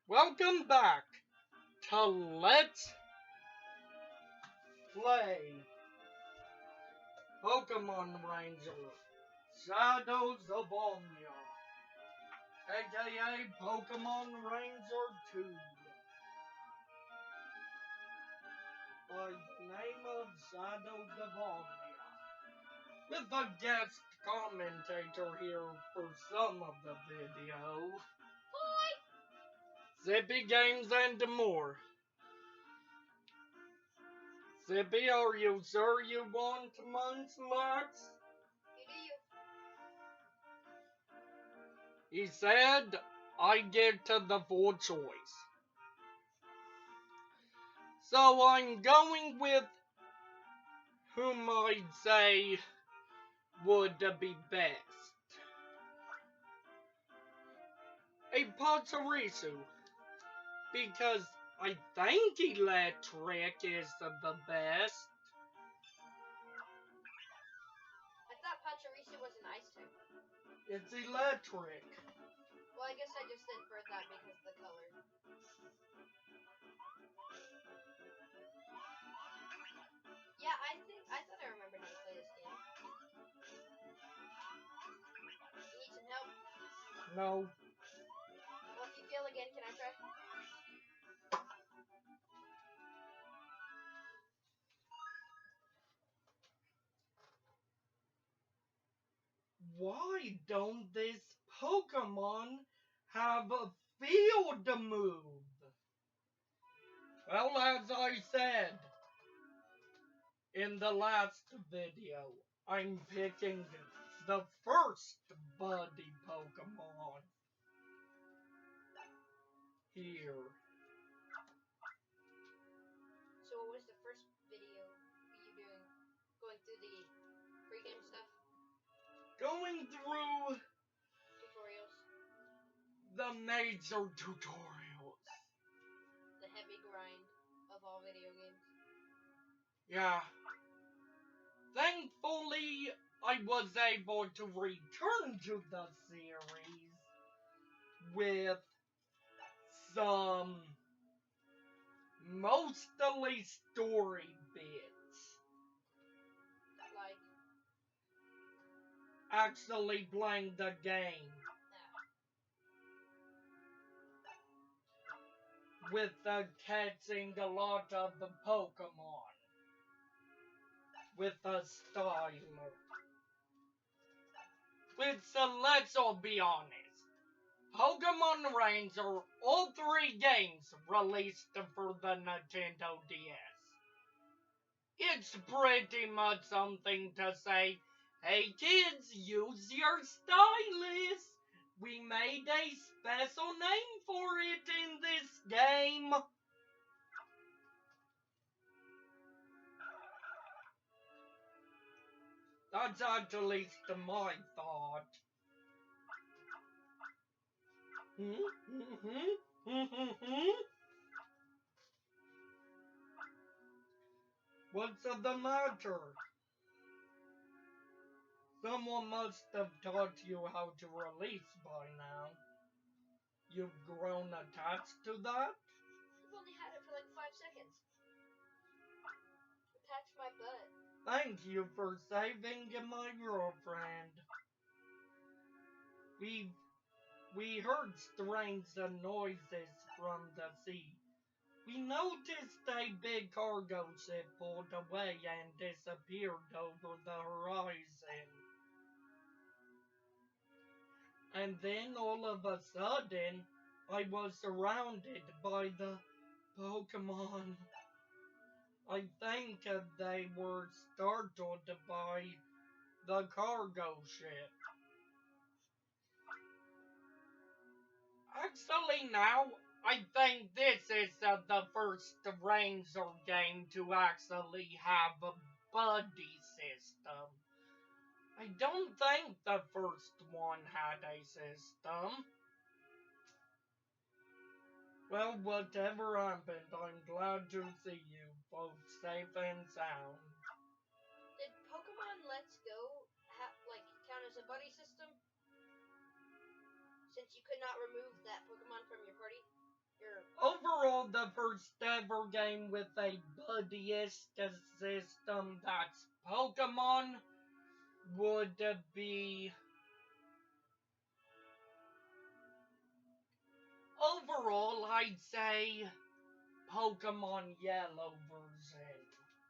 Welcome back to Let's Play Pokemon Ranger Shadows of Omnia, aka Pokemon Ranger 2, by the name of Shadows of Omnia, with a guest commentator here for some of the video. Hi! Zippy Games and more. Zippy, are you sure you want Munchlax? You He said, I get to the full choice. So I'm going with whom I'd say would be best. A Pachirisu, because I think Electric is the best. I thought Pachirisu was an ice type. It's electric. Well, I guess I just inferred that because of the color. Yeah, I thought I remembered how to play this game. You need some help? No. Well, if you fail again, can I try? Why don't this Pokemon have a field move? Well, as I said in the last video, I'm picking the first buddy Pokemon here. So what was the first video you doing? Going through the pre-game stuff? Going through Tutorials? the major tutorials. The heavy grind of all video games. Yeah. Thankfully, I was able to return to the series with some mostly story bits. Like, Actually playing the game with catching a lot of the Pokemon with a styler. Which, let's all be honest, Pokemon Ranger, all three games released for the Nintendo DS. It's pretty much something to say, hey kids, use your stylus. We made a special name for it in this game. That's at least my thought. What's the matter? Someone must have taught you how to release by now. You've grown attached to that? I've only had it for like 5 seconds. Attach my butt. Thank you for saving my girlfriend. We heard strange noises from the sea. We noticed a big cargo ship pulled away and disappeared over the horizon. And then all of a sudden, I was surrounded by the Pokemon. I think they were startled by the cargo ship. Actually, now, I think this is the first Ranger game to actually have a buddy system. I don't think the first one had a system. Well, whatever happened, I'm glad to see you both safe and sound. Did Pokemon Let's Go count as a buddy system? Since you could not remove that Pokemon from your party? Your Overall, the first ever game with a buddyist system that's Pokemon would be overall, I'd say Pokemon Yellow version.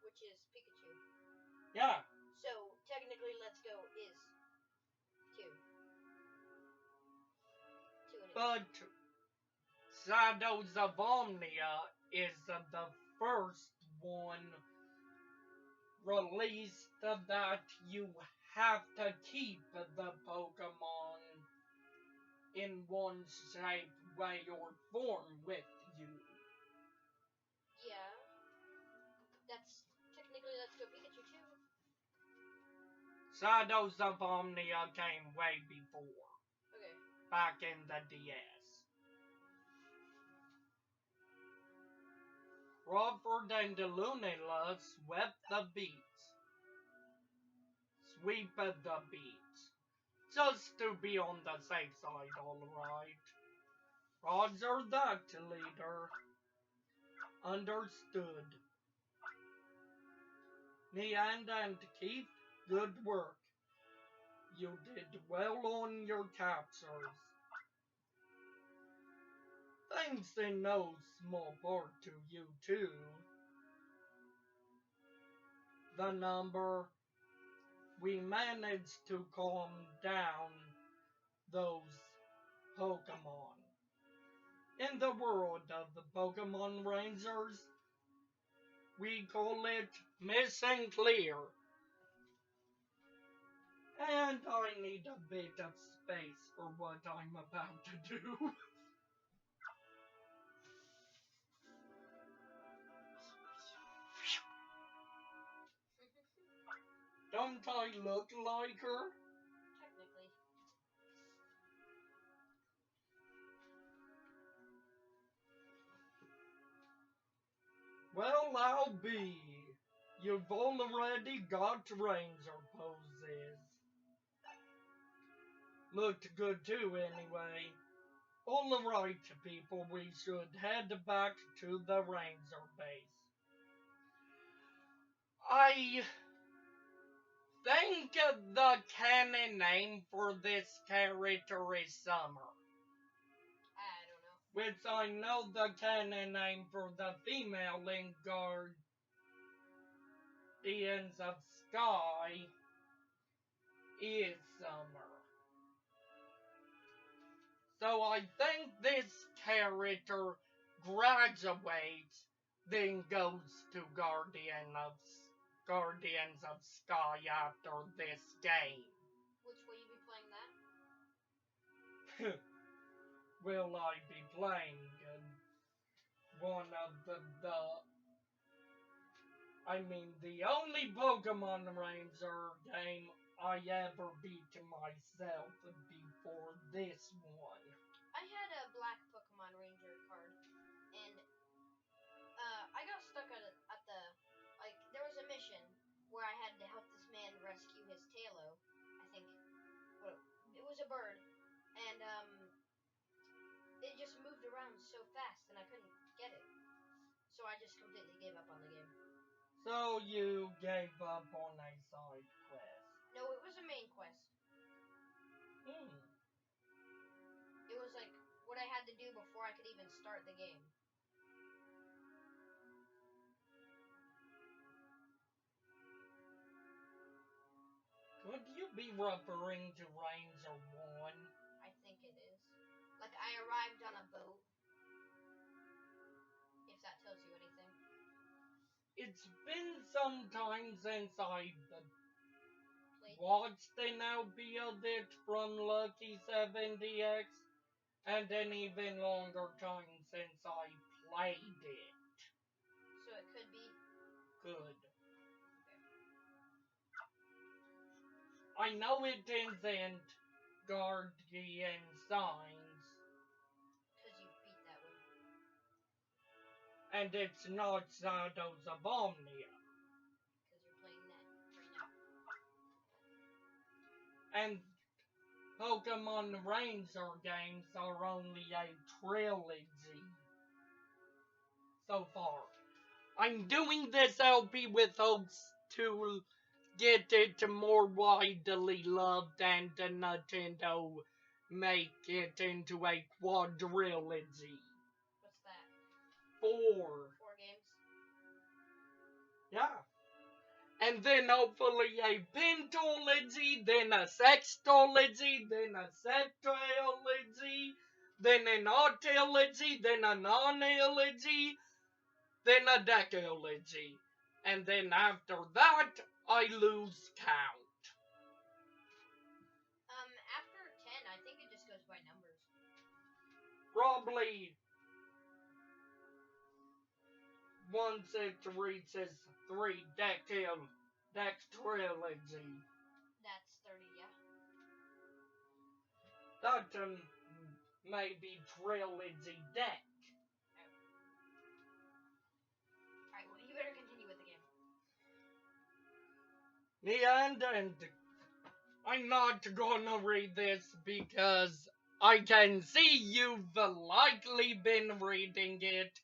which is Pikachu. Yeah, So technically, Let's Go is two. Two and but Shadows of Omnia is the first one released that you have to keep the Pokemon in one shape, way, or form with you. yeah, that's technically Let's Go Pikachu too. Shadows of Omnia came way before, Okay. back in the DS. Crawford and Lunula swept the beats. Sweep the beats. Just to be on the safe side, alright. Roger that, leader. Understood. Neand and Keith, good work. You did well on your captures. Thanks in no small part to you too. The number we managed to calm down those Pokemon. In the world of the Pokemon Rangers, we call it Mission Clear. And I need a bit of space for what I'm about to do. Don't I look like her? Technically. Well, I'll be. You've already got ranger poses. Looked good too, anyway. Alright, people, we should head back to the ranger base. I think the canon name for this character is Summer. I don't know. Which I know the canon name for the female in Guardians of Sky is Summer. So I think this character graduates, then goes to Guardians of Sky after this game. Which will you be playing that? Will I be playing one of the only Pokemon Ranger game I ever beat myself before this one. I had a black Pokemon Ranger card, and I got stuck at the there was a mission where I had to help this man rescue his Talo. I think it was a bird, and it just moved around so fast, and I couldn't get it. So I just completely gave up on the game. So you gave up on a side quest? No, it was a main quest. It was like what I had to do before I could even start the game. Could you be referring to Ranger 1? I think it is. Like I arrived on a boat. If that tells you anything. It's been some time since I Played. watched an albeit it from Lucky 70X, and an even longer time since I played it. So it could be. Good. I know it isn't Guardian Signs, Because you beat that one. and it's not Shadows of Omnia. Because you're playing that right now. And Pokemon Ranger games are only a trilogy. so far. I'm doing this LP with hopes to get it more widely loved and Nintendo make it into a quadrilogy. What's that? 4. 4 games? Yeah. And then hopefully a pentology, then a sextology, then a septology, then an octology, then a nonology, then a decalogy. And then after that, I lose count. After 10, I think it just goes by numbers. Probably once it reaches 3 dextrilogy. That's 30, yeah. That may be trilogy deck. Alright, well, you better continue with the game. And I'm not gonna read this because I can see you've likely been reading it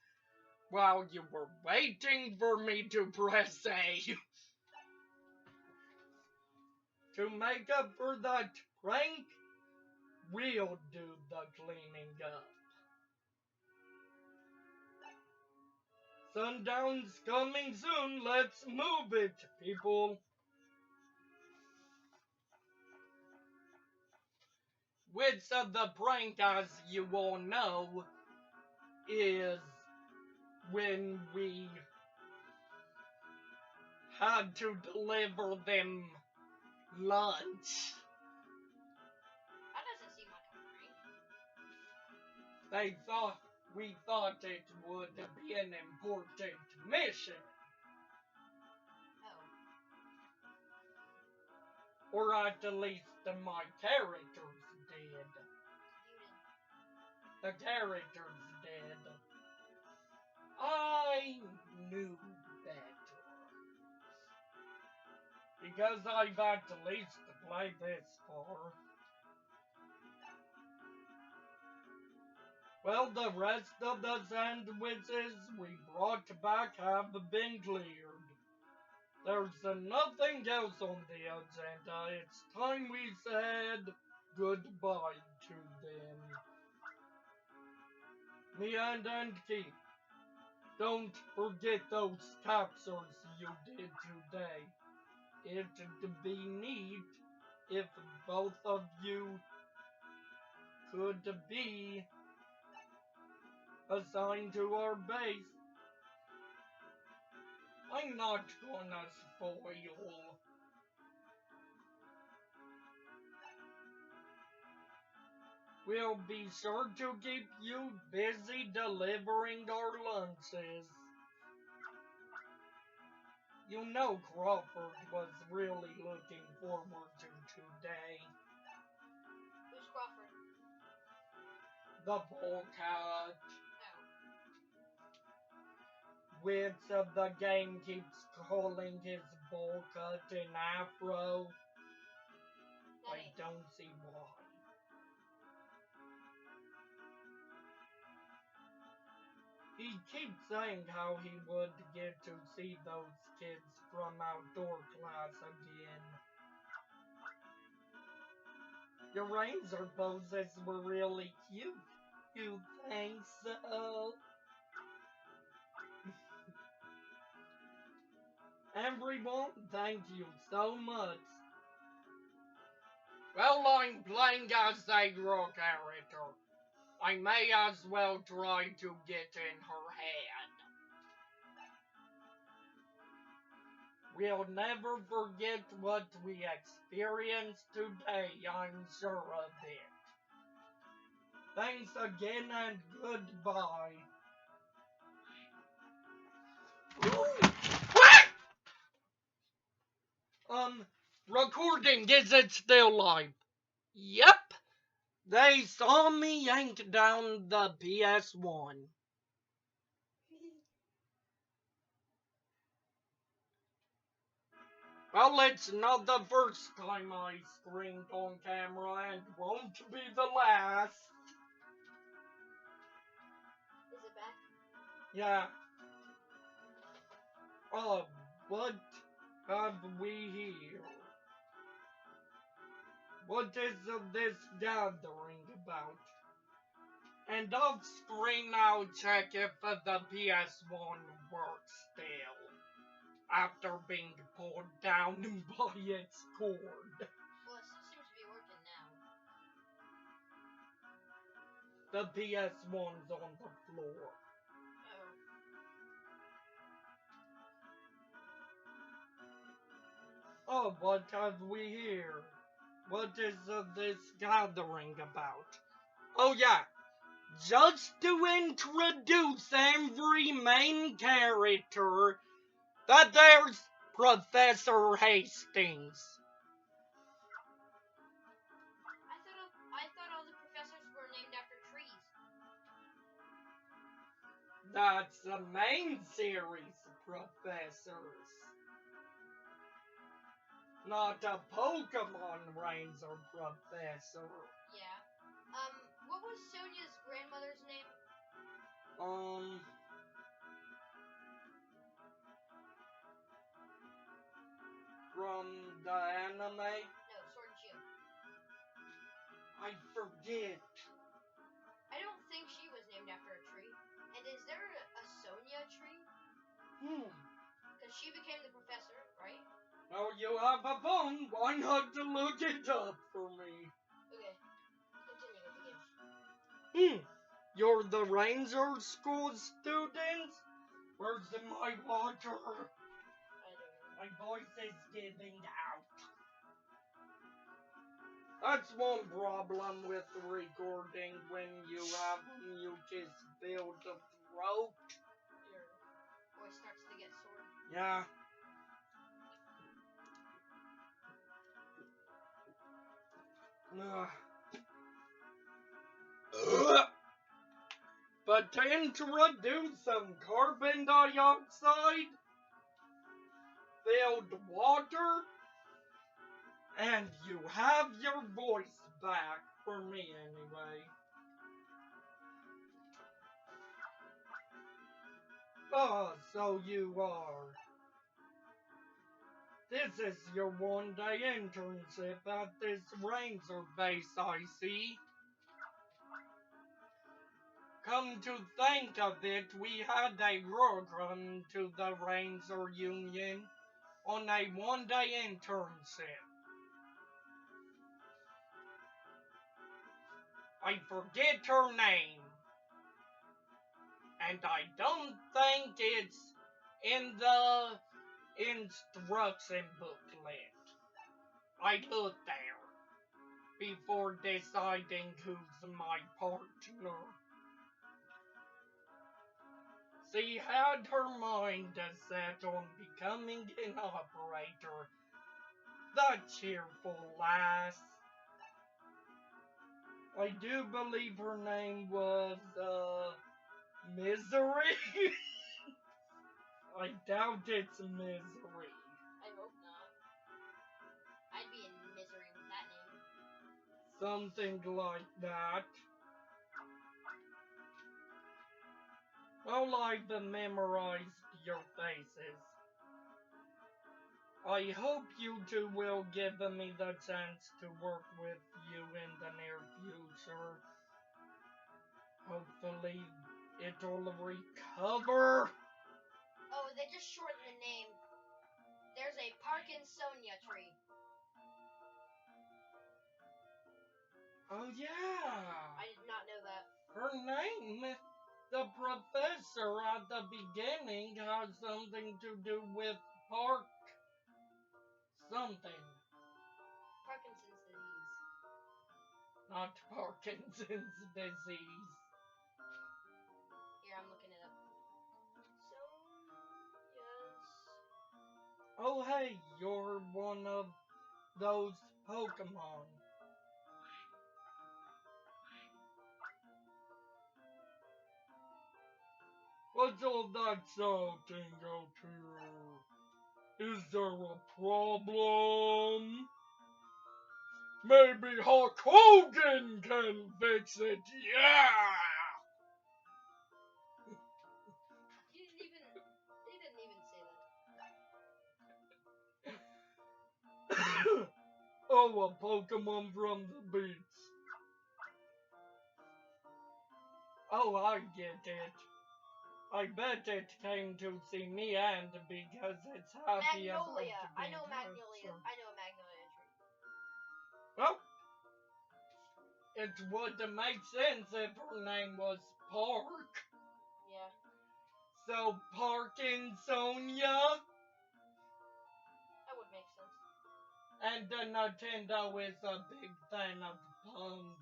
while you were waiting for me to press A. To make up for that prank, we'll do the cleaning up. Sundown's coming soon, let's move it, people. Which of the prank, as you all know, is when we had to deliver them lunch. That doesn't seem like a prank. We thought it would be an important mission. Oh. Or at least my characters did. The characters did. I knew better. Because I've at least played this far. Well, the rest of the sandwiches we brought back have been cleared. There's nothing else on the agenda. It's time we said goodbye to them. Meand and Keith, don't forget those capsules you did today. It'd be neat if both of you could be assigned to our base. I'm not gonna spoil. We'll be sure to keep you busy delivering our lunches. You know Crawford was really looking forward to today. Who's Crawford? The Volcat. Oh. Which of the game keeps calling his bowl cut an afro? I don't see why. He keeps saying how he would get to see those kids from outdoor class again. Your razor poses were really cute. You think so? Everyone, thank you so much. Well, I'm playing as a girl character. I may as well try to get in her head. We'll never forget what we experienced today, I'm sure of it. Thanks again and goodbye. Recording, is it still live? Yep. They saw me yank down the PS1. Well, it's not the first time I screamed on camera and won't be the last. Is it back? Yeah. What have we here? What is this gathering about? And off screen I'll check if the PS1 works still, after being pulled down by its cord. Well, it still seems to be working now. The PS1's on the floor. Oh, what have we here? What is this gathering about? Oh yeah, just to introduce every main character, that there's Professor Hastings. I thought all the professors were named after trees. That's the main series professors. Not a Pokemon Ranger professor. Yeah. What was Sonia's grandmother's name? From the anime? No, Sword and Shield. I forget. I don't think she was named after a tree. And is there a Sonia tree? Because she became the professor, right? Oh, you have a phone. Why not to look it up for me? Okay. Continue with the game. You're the Ranger School student? Where's my water? I don't know. My voice is giving out. That's one problem with recording when you have mucus-filled throat. Your voice starts to get sore. Yeah. But to introduce some carbon dioxide filled water, and you have your voice back, for me anyway. Oh, so you are. This is your one-day internship at this Ranger base, I see. Come to think of it, we had a program to the Ranger Union on a one-day internship. I forget her name, and I don't think it's in the instruction booklet. I looked there before deciding who's my partner. She had her mind set on becoming an operator, the cheerful lass. I do believe her name was, Misery? I doubt it's Misery. I hope not. I'd be in misery with that name. Something like that. Well, I've memorized your faces. I hope you two will give me the chance to work with you in the near future. Hopefully, it'll recover. Oh, they just shortened the name. There's a Parkinsonia tree. Oh yeah! I did not know that. Her name, the professor at the beginning, has something to do with something. Parkinson's disease. Not Parkinson's disease. Here, I'm looking it up. So, yes. Oh hey, you're one of those Pokemon. What's all that shouting out here? Is there a problem? Maybe Hulk Hogan can fix it, yeah! He didn't even say that. prsoa Pokemon from the beach. Oh, I get it. I bet it came to see me and because it's happy Magnolia. about I being know Magnolia. captured. I know a Magnolia tree. Well, it would make sense if her name was Park. Yeah. So, Parkinsonia? That would make sense. And Nintendo is a big fan of puns.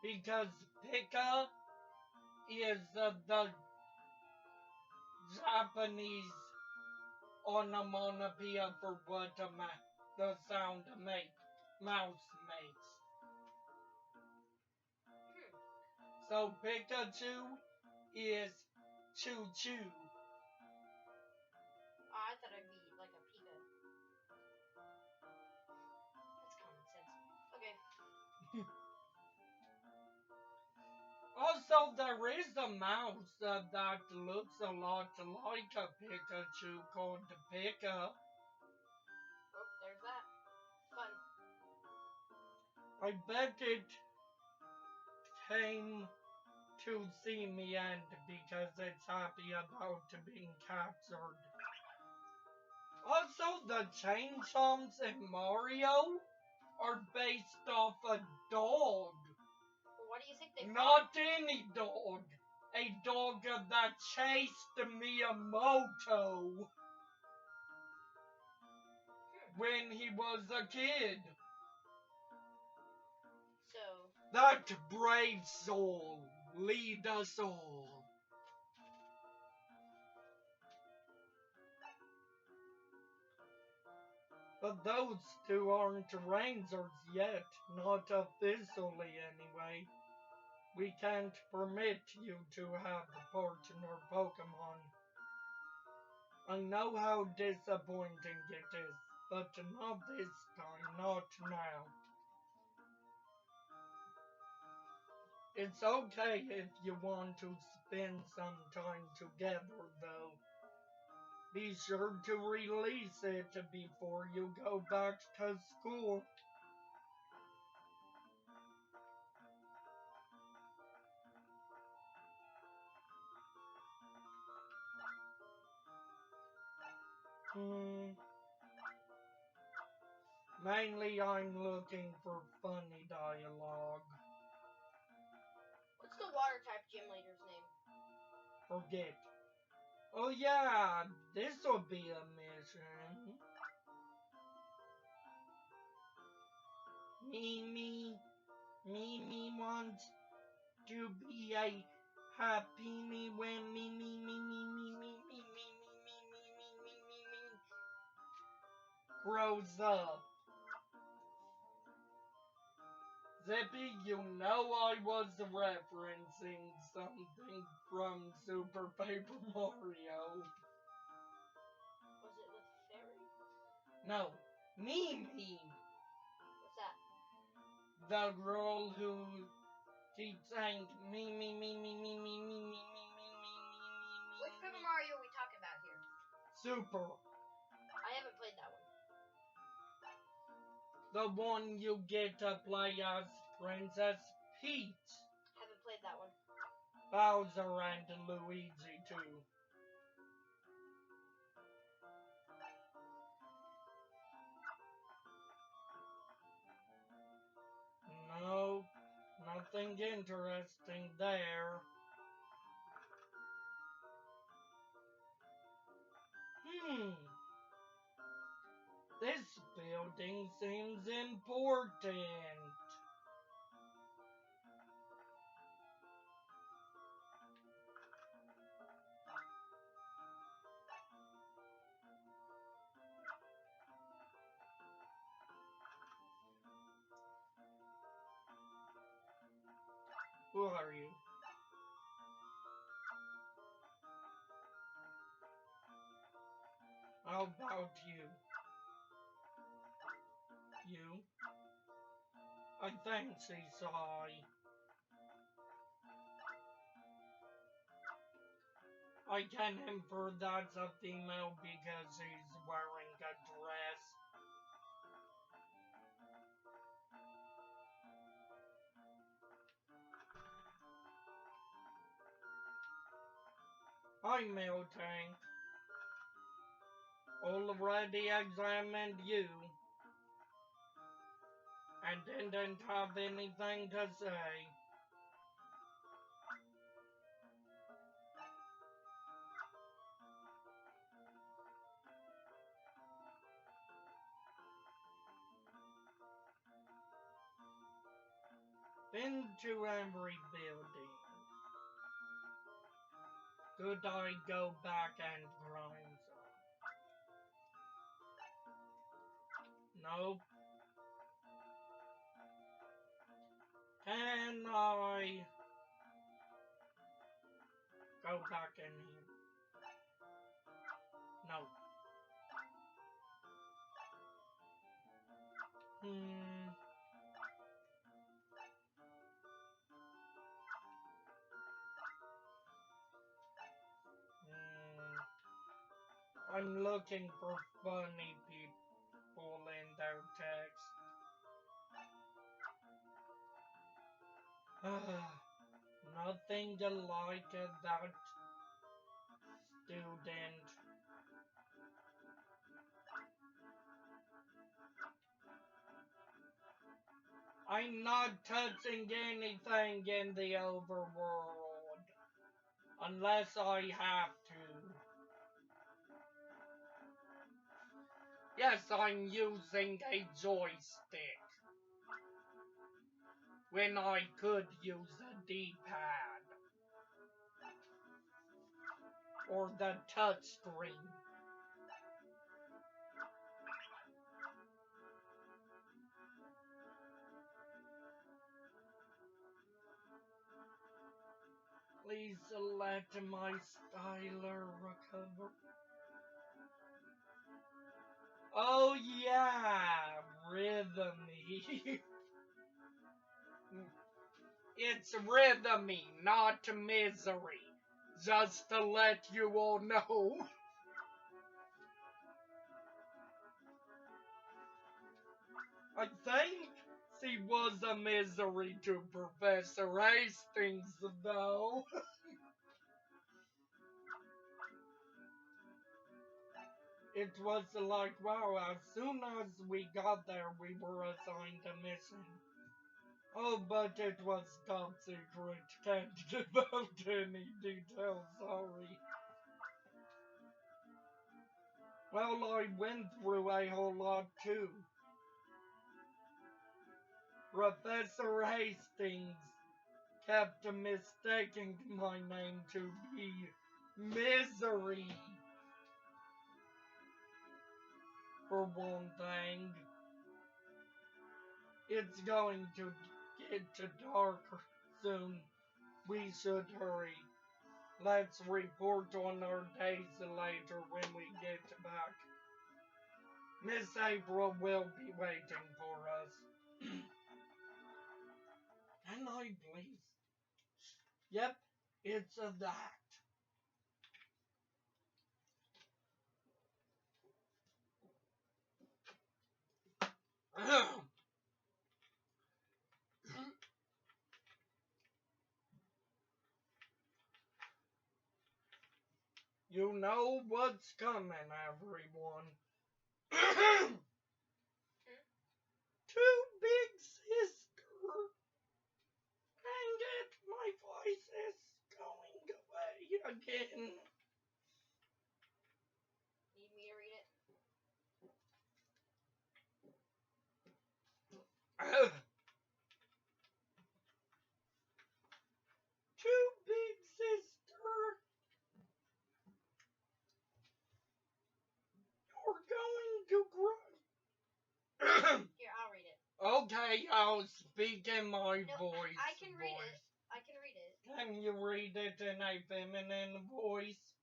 Because Pika is the Japanese onomatopoeia for what the sound mouse makes. So Pikachu is choo choo. Oh, I thought it'd be like a Pika. That's common sense. Okay. Also, there is a mouse that looks a lot like a Pikachu called Pika. Oh, there's that. Fun. I bet it came to see me and because it's happy about being captured. Also, the chain chomps in Mario are based off a dog. Well, what do you think they Not any dog. A dog that chased Miyamoto when he was a kid. So, That brave soul lead us all. But those two aren't rangers yet, not officially anyway. We can't permit you to have partner Pokemon. I know how disappointing it is, but not this time, not now. It's okay if you want to spend some time together, though. Be sure to release it before you go back to school. Mainly I'm looking for funny dialogue. what's the water type gym leader's name? Forget. Oh yeah, this'll be a mission. Me wants to be a happy me when me grows up. Zippy, you know I was referencing something from Super Paper Mario. Was it with Fairy? No, Mimi, What's that? the girl who keeps saying Which Paper Mario are we talking about here? Super. I haven't played that one. The one you get to play as Princess Peach. Haven't played that one. Bowser and Luigi too. No, nothing interesting there. This building seems important. Who are you? How about you? You? I fancy Sai. I can infer that's a female because he's wearing a dress. Hi, Miltank. Already examined you and didn't have anything to say. Been to every building. Could I go back and grind some? Nope. Can I go back in here? No. Hmm. I'm looking for funny people in their text. Nothing like that student. I'm not touching anything in the overworld unless I have to. Yes, I'm using a joystick when I could use a D-pad or the touchscreen. Please let my styler recover. Oh yeah, rhythmy. It's rhythmy, not misery. Just to let you all know. I think she was a misery to Professor Hastings, though. It was like, wow, as soon as we got there, we were assigned a mission. Oh, but it was top secret. Can't give out any details, sorry. Well, I went through a whole lot too. Professor Hastings kept mistaking my name to be Misery. For one thing, it's going to get darker soon. We should hurry. Let's report on our days later when we get back. Miss April will be waiting for us. Can I please? Yep, it's a that. You know what's coming, everyone. Too big, sister. Dang it, my voice is going away again. Need me to read it? Too big, sister. You're going to cry. Here, I'll read it. Okay, I'll speak in my voice. I can read it. I can read it. Can you read it in a feminine voice?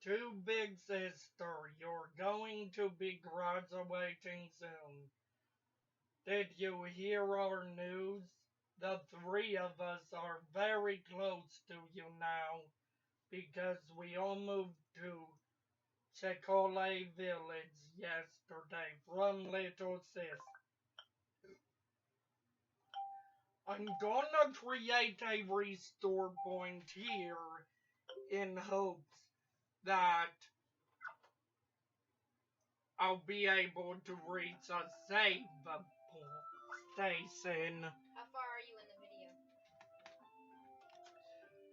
You do you. to Big Sister. You're going to be graduating soon. Did you hear our news? The three of us are very close to you now because we all moved to Chicole Village yesterday from Little Sis. I'm gonna create a restore point here in hopes that I'll be able to reach a save station. How far are you in the video?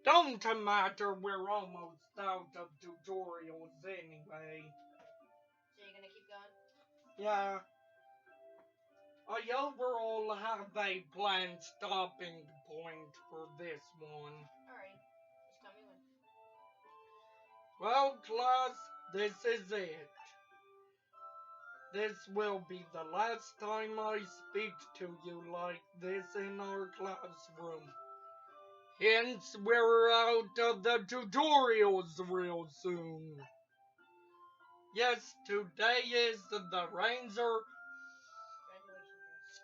Don't matter, we're almost out of tutorials anyway. So you're gonna keep going? Yeah. I overall have a planned stopping point for this one. Alright. Just tell me when. Well, class, this is it. This will be the last time I speak to you like this in our classroom. Hence, we're out of the tutorials real soon. Yes, today is the Ranger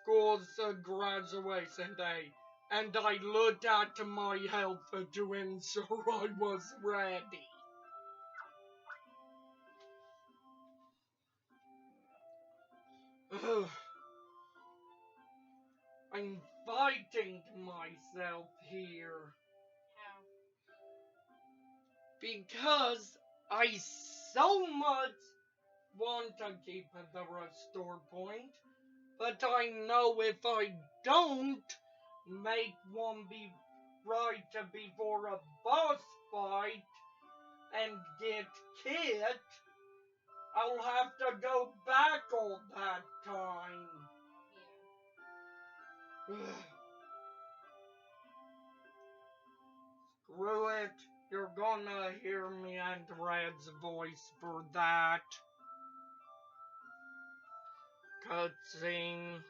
School's graduation day, and I looked at my health to ensure I was ready. I'm fighting myself here. How? Because I so much want to keep the restore point, but I know if I don't make one be right before a boss fight and get Kit, I'll have to go back all that time. Yeah. Screw it. You're gonna hear me and Red's voice for that. Cutscene.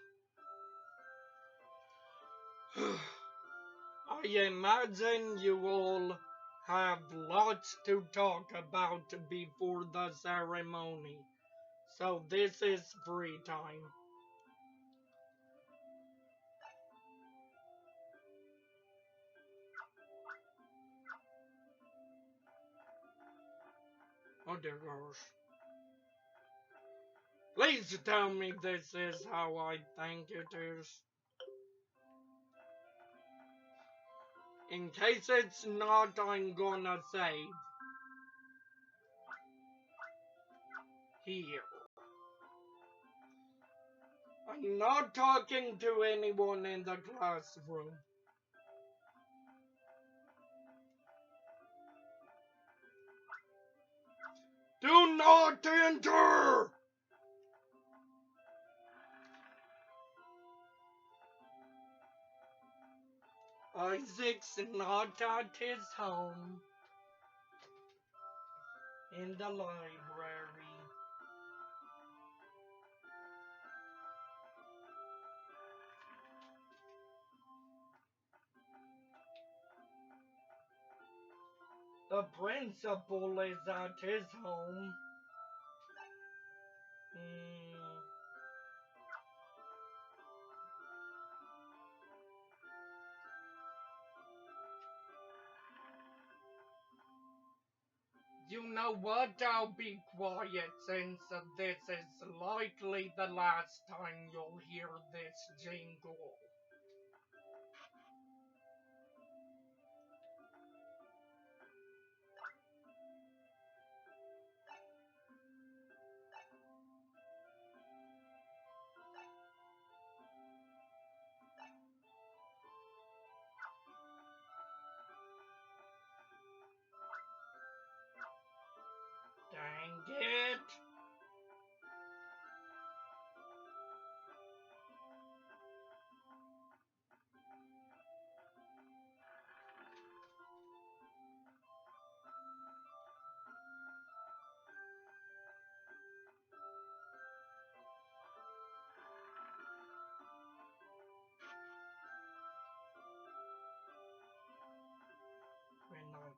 I imagine you all have lots to talk about before the ceremony, so this is free time. Oh dear gosh. Please tell me this is how I think it is. In case it's not, I'm gonna save. Here. I'm not talking to anyone in the classroom. Do not enter! Isaac's not at his home. In the library. The principal is at his home. You know what? I'll be quiet since this is likely the last time you'll hear this jingle. Dang it! We're not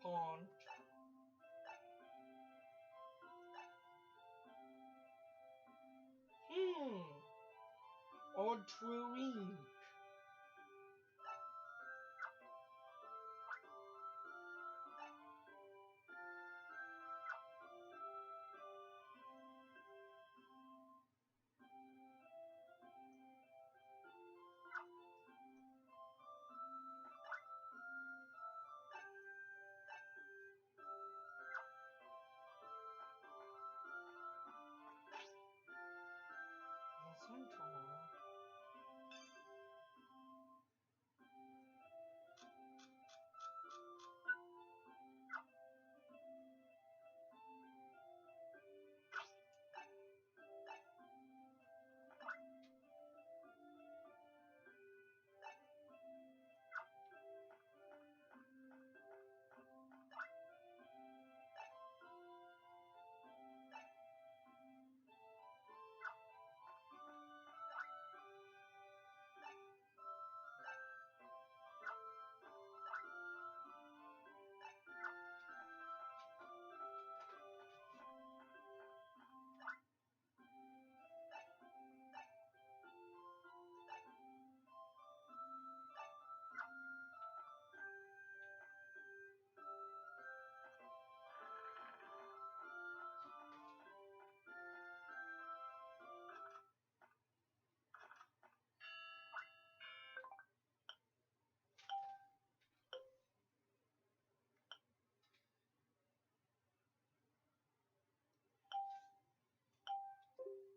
pond. Or true.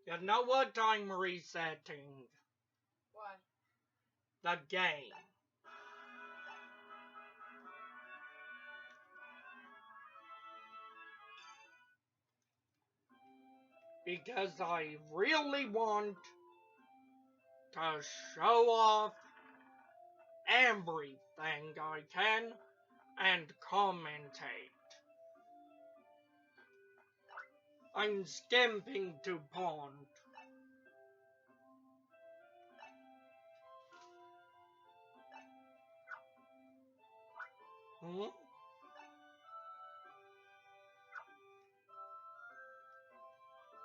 You know what I'm resetting? Why? The game. Because I really want to show off everything I can and commentate. I'm skipping to pond.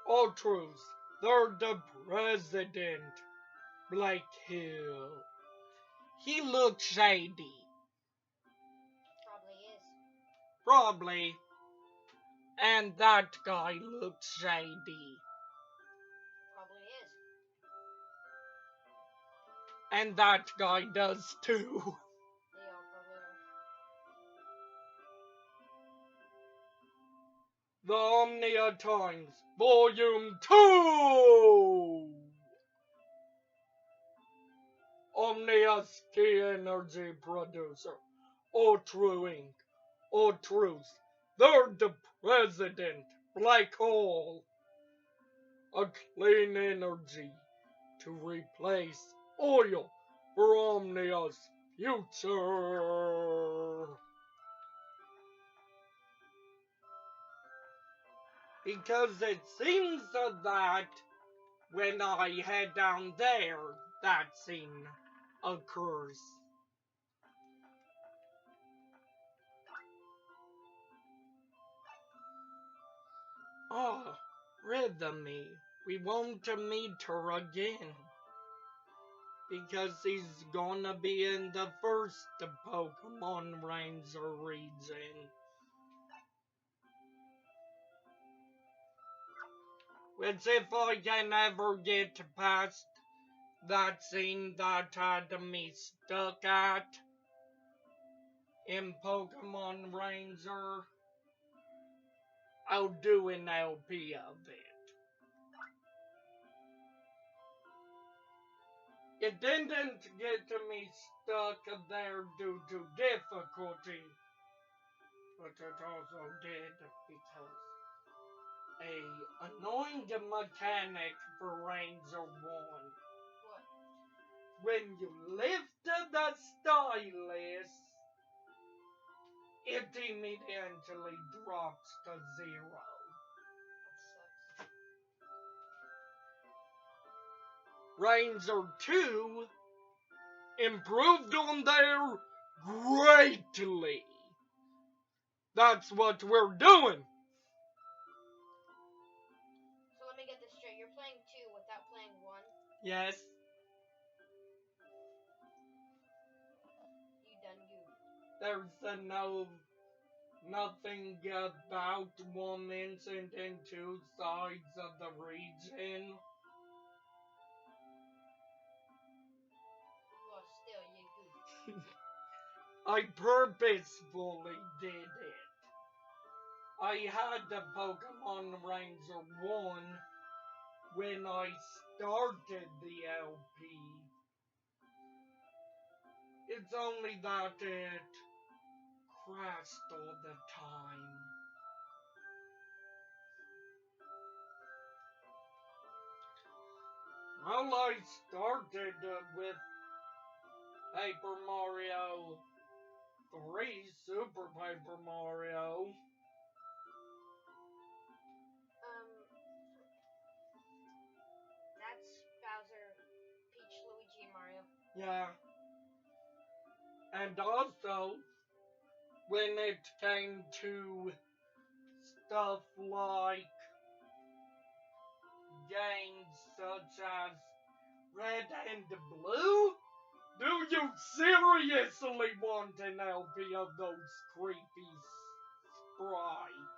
All truths. They're the president. Blake Hill. He looks shady. Probably is. Probably. And that guy looks shady. Probably is. And that guy does too. They all probably are. The Omnia Times, Volume 2! Omnia's key energy producer. All True Inc. All Truths. They're the president. Black hole. A clean energy to replace oil for Omnia's future. Because it seems that when I head down there, that scene occurs. Oh, Rhythmy, we won't meet her again. Because he's gonna be in the first Pokemon Ranger region. Which if I can ever get past that scene that had me stuck at in Pokemon Ranger, I'll do an LP of it. It didn't get me stuck there due to difficulty, but it also did because a annoying mechanic for Ranger 1. What? When you lift the stylus, it immediately drops to 0. That sucks. Ranger 2 improved on there greatly. That's what we're doing. So let me get this straight. You're playing 2 without playing 1? Yes. You done goofed. There's nothing about 1 instant and 2 sides of the region. Well, still, you goofed. I purposefully did it. I had the Pokemon Ranger 1 when I started the LP. It's only that it crashed all the time. Well, I started with Paper Mario 3, Super Paper Mario. That's Bowser, Peach, Luigi, and Mario. Yeah. And also, when it came to stuff like games such as Red and Blue, do you seriously want an LP of those creepy sprites?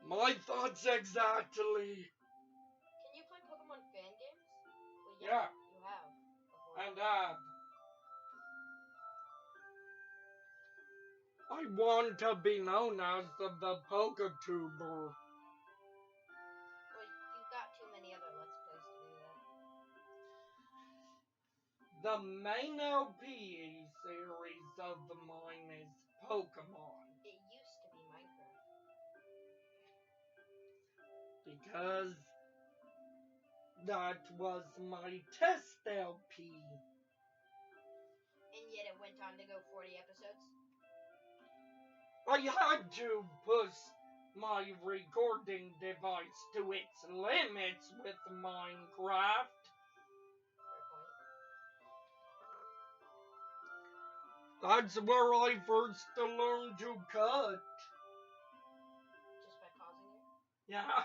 My thoughts exactly. Can you play Pokemon fan games? Well, Yeah. You have. Before. And I want to be known as the PokeTuber. Well, you've got too many other Let's Plays to do that. The main LP series of mine is Pokemon. It used to be Minecraft. Because that was my test LP. And yet it went on to go 40 episodes? I had to push my recording device to its limits with Minecraft. That's where I first learned to cut. Just by pausing it? Yeah.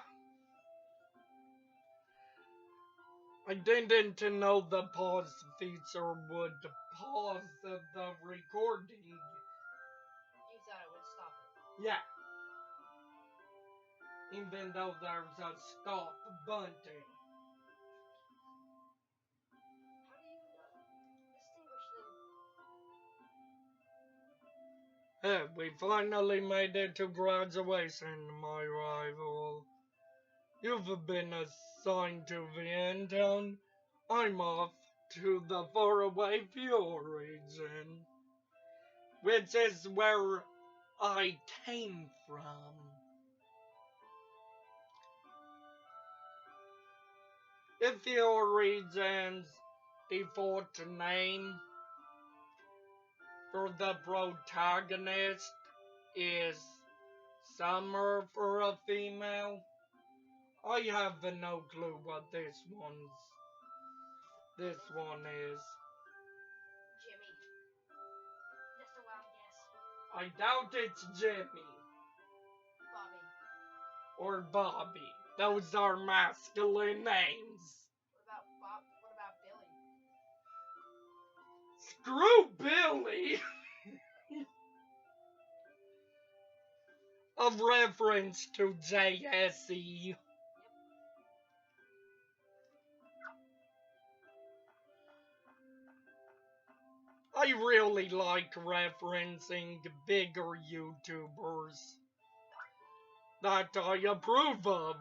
I didn't know the pause feature would pause the recording. You thought it would stop it? Yeah. Even though there's a stop button. How do you distinguish them? We finally made it to graduation, my rival. You've been assigned to Vientown. I'm off to the faraway Fuel region, which is where I came from. If your region's default name for the protagonist is Summer for a female, I have no clue what this one is. Jimmy. Just a wild guess. I doubt it's Jimmy. Bobby. Or Bobby. Those are masculine names. What about Billy? Screw Billy! Of reference to JSE. I really like referencing bigger YouTubers that I approve of,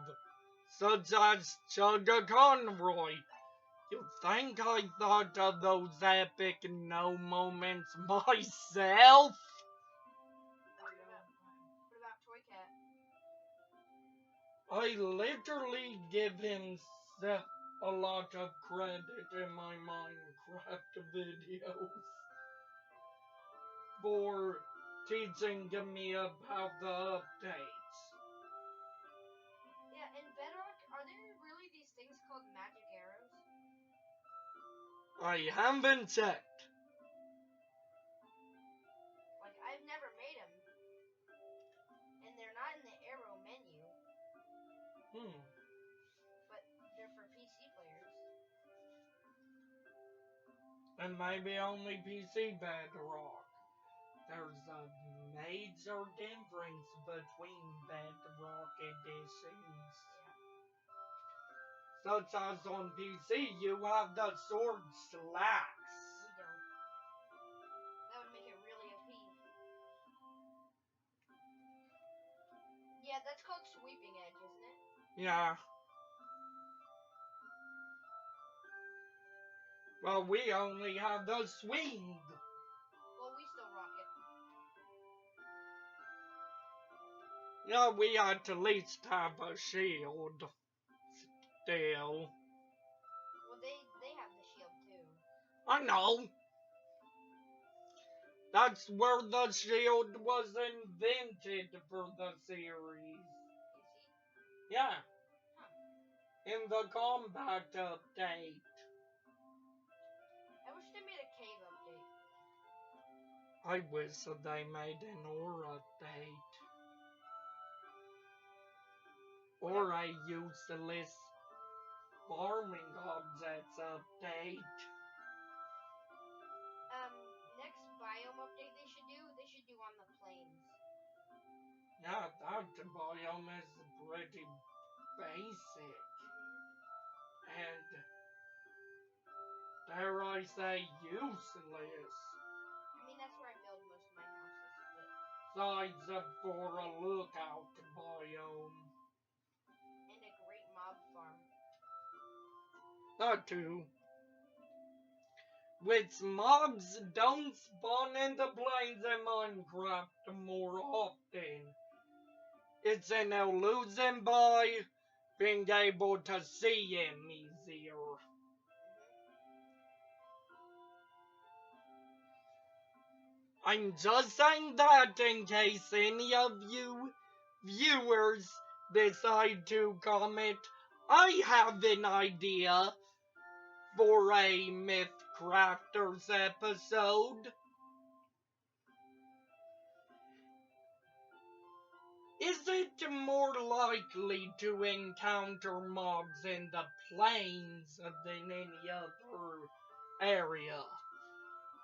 such as Chugga Conroy. You think I thought of those epic no moments myself? What about Toy Cat? I literally give him a lot of credit in my Minecraft videos for teaching me about the updates. Yeah, in Bedrock, are there really these things called magic arrows? I haven't checked. And maybe only PC bedrock. There's a major difference between bedrock editions. Such as on PC, you have the sword slacks. We don't. That would make it really OP. Yeah, that's called sweeping edge, isn't it? Yeah. Well, we only have the swing. Well, we still rock it. Yeah, we at least have a shield. Still. Well, they have the shield too. I know. That's where the shield was invented for the series. You see? Yeah. Huh. In the combat update. I wish they made a cave update. I wish they made an ore update. Or a useless farming objects update. Next biome update they should do on the plains. Yeah, that biome is pretty basic. And, dare I say, useless. I mean, that's where I build most of my houses, but... Besides for a lookout biome. And a great mob farm. That too. Which mobs don't spawn in the plains in Minecraft more often. It's an illusion by being able to see him easier. I'm just saying that in case any of you viewers decide to comment, I have an idea for a Mythcrafters episode. Is it more likely to encounter mobs in the plains than any other area?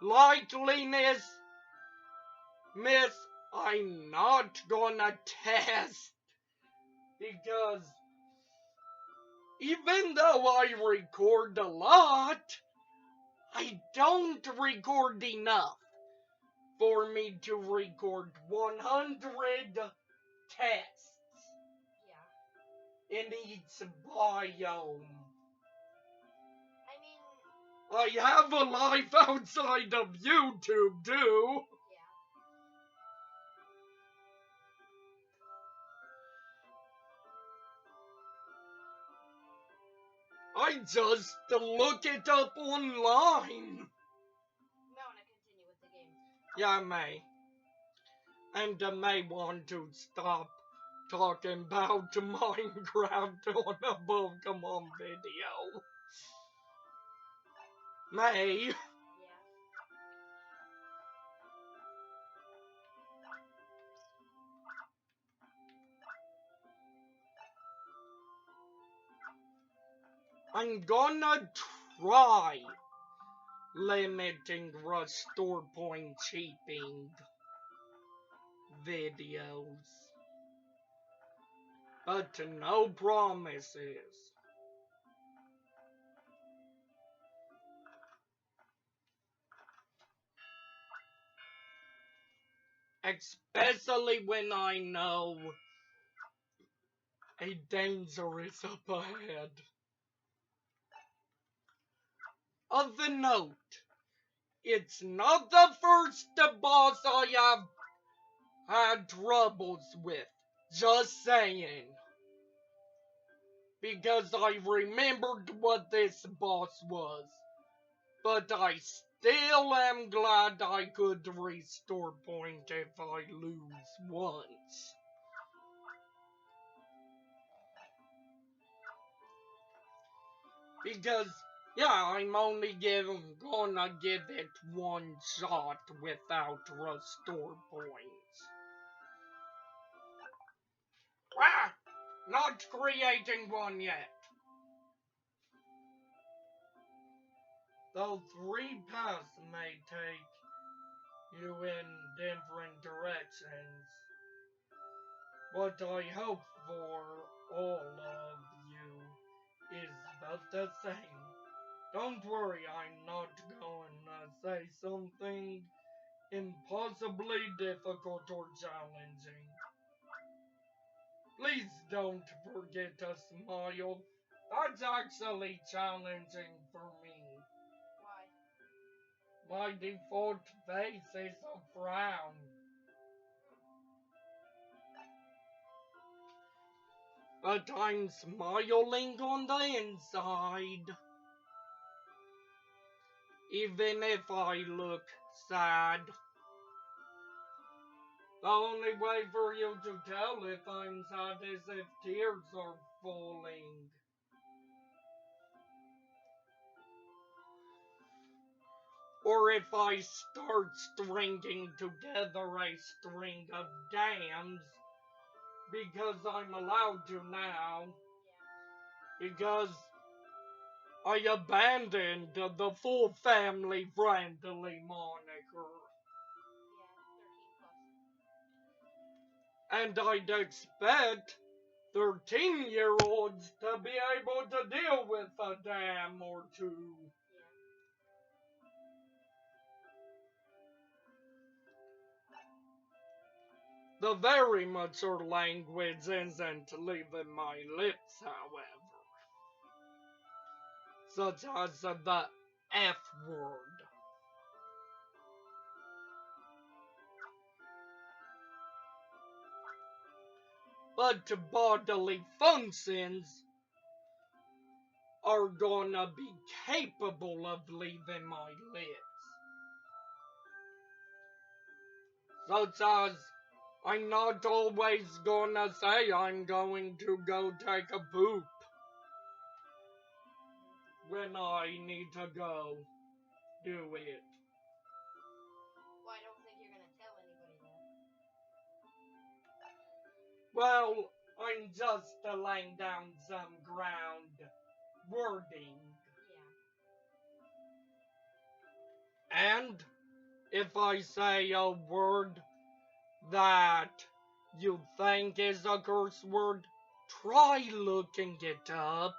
Likeliness, Myth, I'm not gonna test, because even though I record a lot, I don't record enough for me to record 100 tests in each biome. I have a life outside of YouTube too. I just look it up online. I want to continue with the game. Yeah, I may. And I may want to stop talking about Minecraft on a Pokemon video. May. Yeah. I'm gonna try limiting restore point cheaping videos. But no promises. Especially when I know a danger is up ahead. Of the note, it's not the first boss I have had troubles with. Just saying. Because I remembered what this boss was. But I still am glad I could restore point if I lose once. Because, yeah, I'm only gonna give it one shot without restore points. Ah! Not creating one yet. though 3 paths may take you in different directions. What I hope for all of you is about the same. Don't worry, I'm not going to say something impossibly difficult or challenging. Please don't forget to smile. That's actually challenging for me. Why? My default face is a frown. But I'm smiling on the inside. Even if I look sad. The only way for you to tell if I'm sad is if tears are falling. Or if I start stringing together a string of dams, because I'm allowed to now, because I abandoned the full family friendly moniker. Yeah, 13 plus. And I'd expect 13-year-olds to be able to deal with a dam or two. The very mature language isn't leaving my lips, however. Such as the F word. But bodily functions are gonna be capable of leaving my lips. Such as, I'm not always gonna say I'm going to go take a poop when I need to go do it. Well, I don't think you're gonna tell anybody that. Well, I'm just laying down some ground wording. Yeah. And if I say a word that you think is a curse word, try looking it up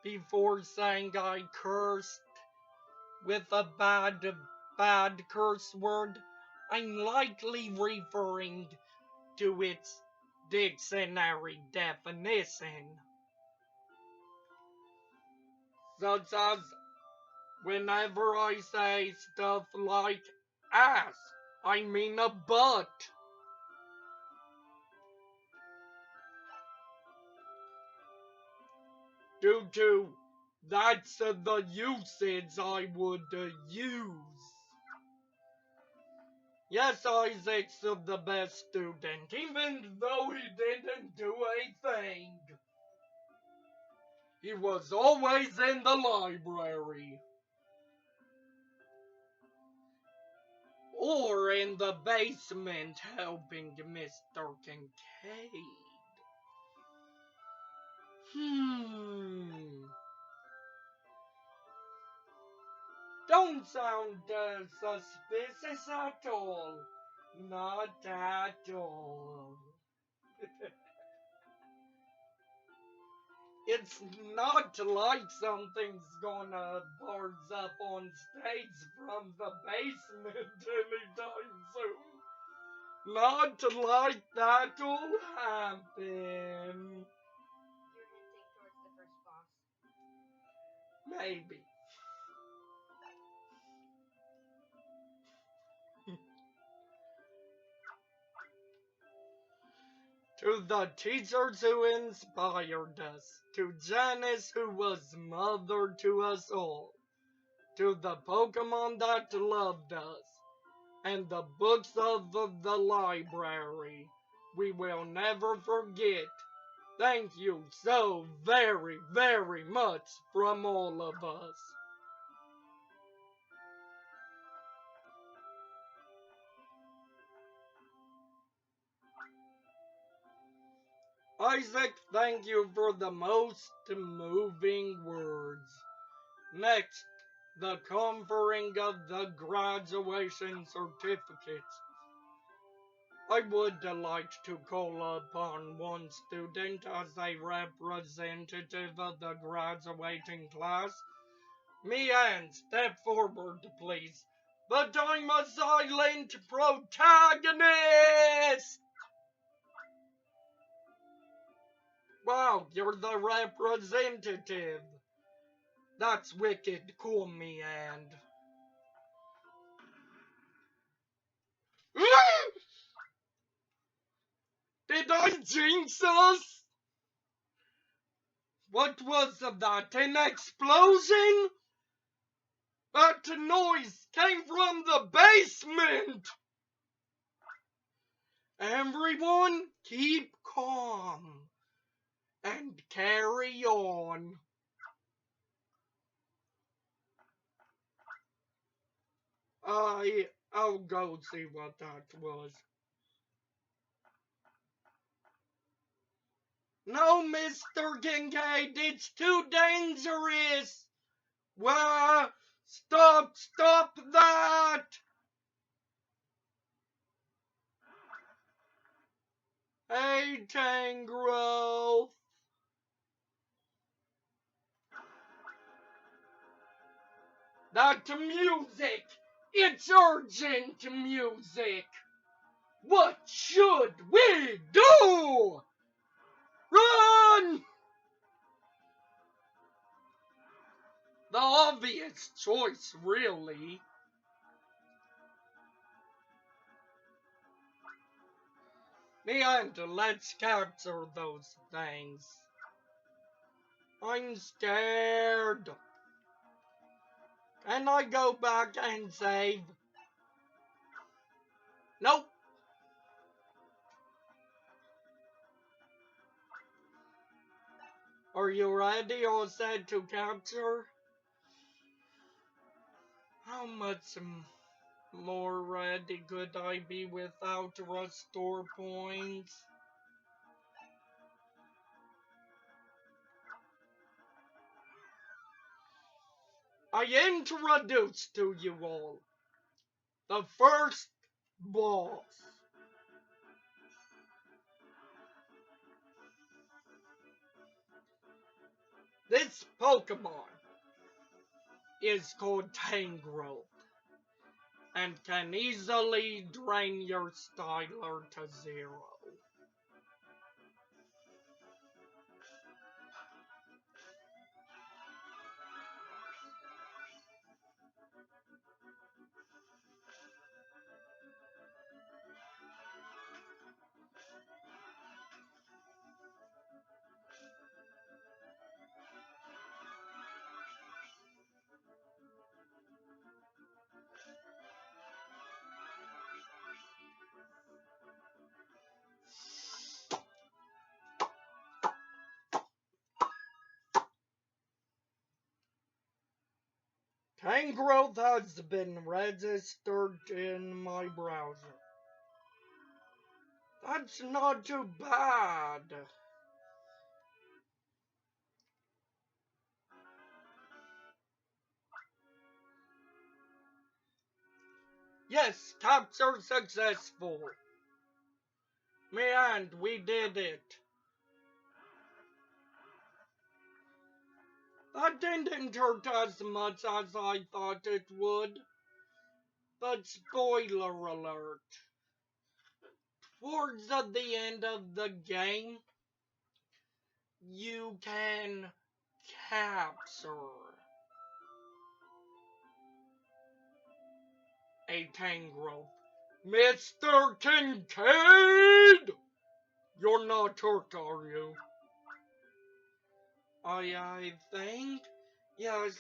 before saying I cursed with a bad curse word. I'm likely referring to its dictionary definition, such as whenever I say stuff like ass, I mean a butt. Due to that's the usage I would use. Yes, Isaac's the best student, even though he didn't do a thing. He was always in the library. Or in the basement helping Mr. Kincaid. Don't sound suspicious at all. Not at all. It's not like something's gonna burst up on stage from the basement anytime soon. Not like that'll happen. You're hinting towards the first boss. Maybe. To the teachers who inspired us, to Janice who was mother to us all, to the Pokemon that loved us, and the books of the library, we will never forget. Thank you so very, very much from all of us. Isaac, thank you for the most moving words. Next, the conferring of the graduation certificates. I would like to call upon one student as a representative of the graduating class. Mian, step forward, please. But I'm a silent protagonist! Wow, you're the representative. That's wicked cool, Mian. Did I jinx us? What was that, an explosion? That noise came from the basement! Everyone, keep calm and carry on. I'll go see what that was. No, Mr. Kincaid, it's too dangerous! Wah! Stop that! Hey, Tangrowth! That music! It's urgent music! What should we do? Run! The obvious choice, really. And let's capture those things. I'm scared. Can I go back and save? Nope. Are you ready or set to capture? How much more ready could I be without restore points? I introduce to you all the first boss. This Pokemon is called Tangrowth and can easily drain your styler to 0. Tangrowth has been registered in my browser. That's not too bad. Yes, capture successful. And we did it. That didn't hurt as much as I thought it would. But spoiler alert. Towards the end of the game, you can capture a Tangrowth. Mr. Kincaid! You're not hurt, are you? I think? Yes,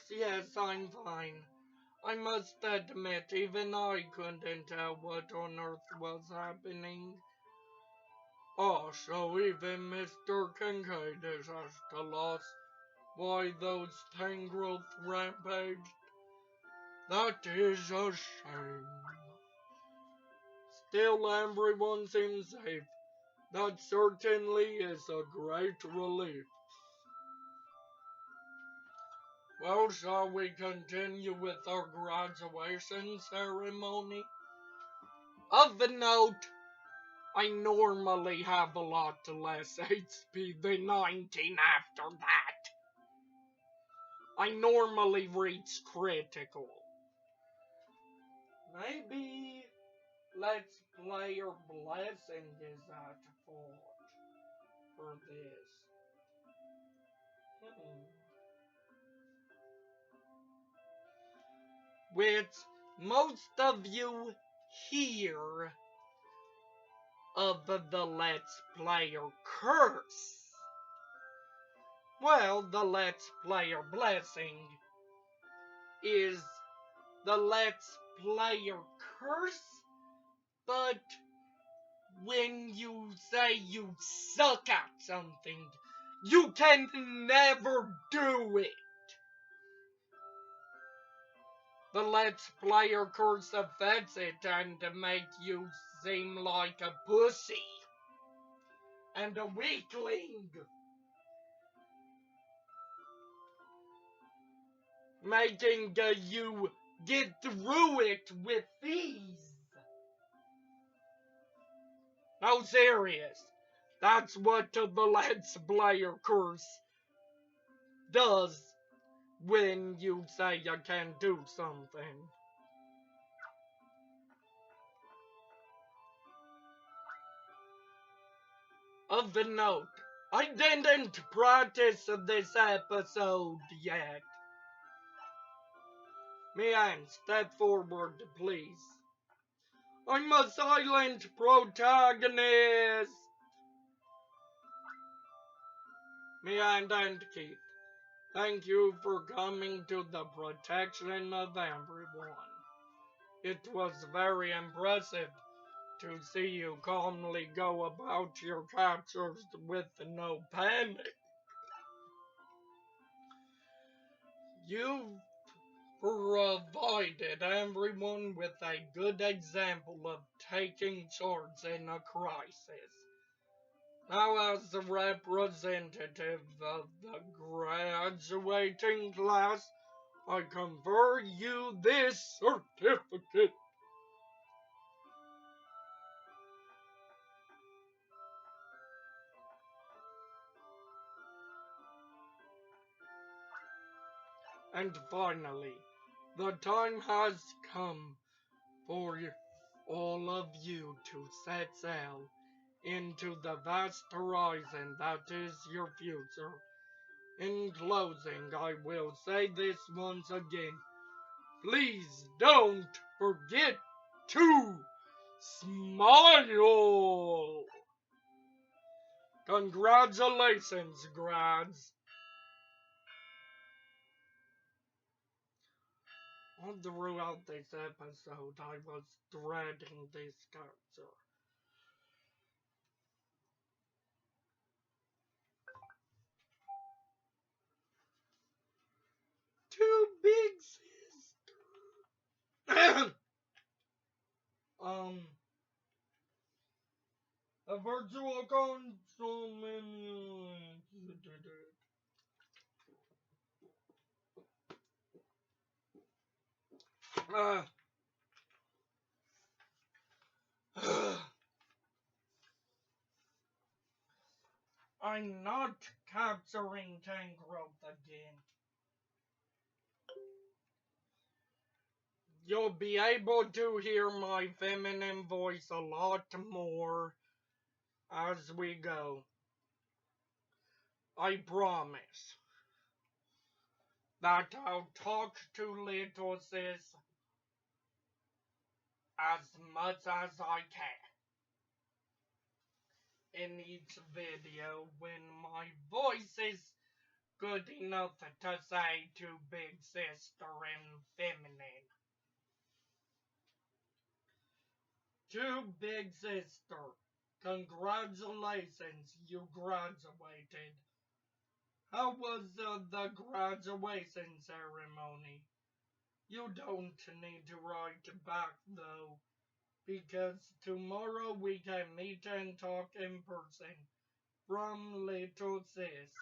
I'm fine. I must admit, even I couldn't tell what on earth was happening. Oh, so even Mr. Kincaid is at a loss why those Tangrowth rampaged. That is a shame. Still, everyone seems safe. That certainly is a great relief. Well, shall we continue with our graduation ceremony? Of the note, I normally have a lot less HP than 19 after that. I normally reach critical. Maybe Let's Player Blessing is at fault for this. With most of you here of the Let's Player curse. Well, the Let's Player Blessing is the Let's Player curse, but when you say you suck at something, you can never do it. The Let's Player curse affects it and make you seem like a pussy and a weakling, making you get through it with ease. No, serious. That's what the Let's Player curse does when you say you can do something. Of the note, I didn't practice this episode yet. Mian, step forward, please. I'm a silent protagonist. Mian and Keith, thank you for coming to the protection of everyone. It was very impressive to see you calmly go about your captures with no panic. You've provided everyone with a good example of taking charge in a crisis. Now, as the representative of the graduating class, I confer you this certificate. And finally, the time has come for all of you to set sail into the vast horizon that is your future. In closing, I will say this once again. Please don't forget to smile! Congratulations, grads! All throughout this episode, I was dreading this capture. Too big, sister. A virtual console menu. I'm not capturing tank growth again. You'll be able to hear my feminine voice a lot more as we go. I promise that I'll talk to little sis as much as I can in each video when my voice is good enough to say to big sister in feminine. To big sister, congratulations, you graduated. How was the graduation ceremony? You don't need to write back though, because tomorrow we can meet and talk in person from Little Sis.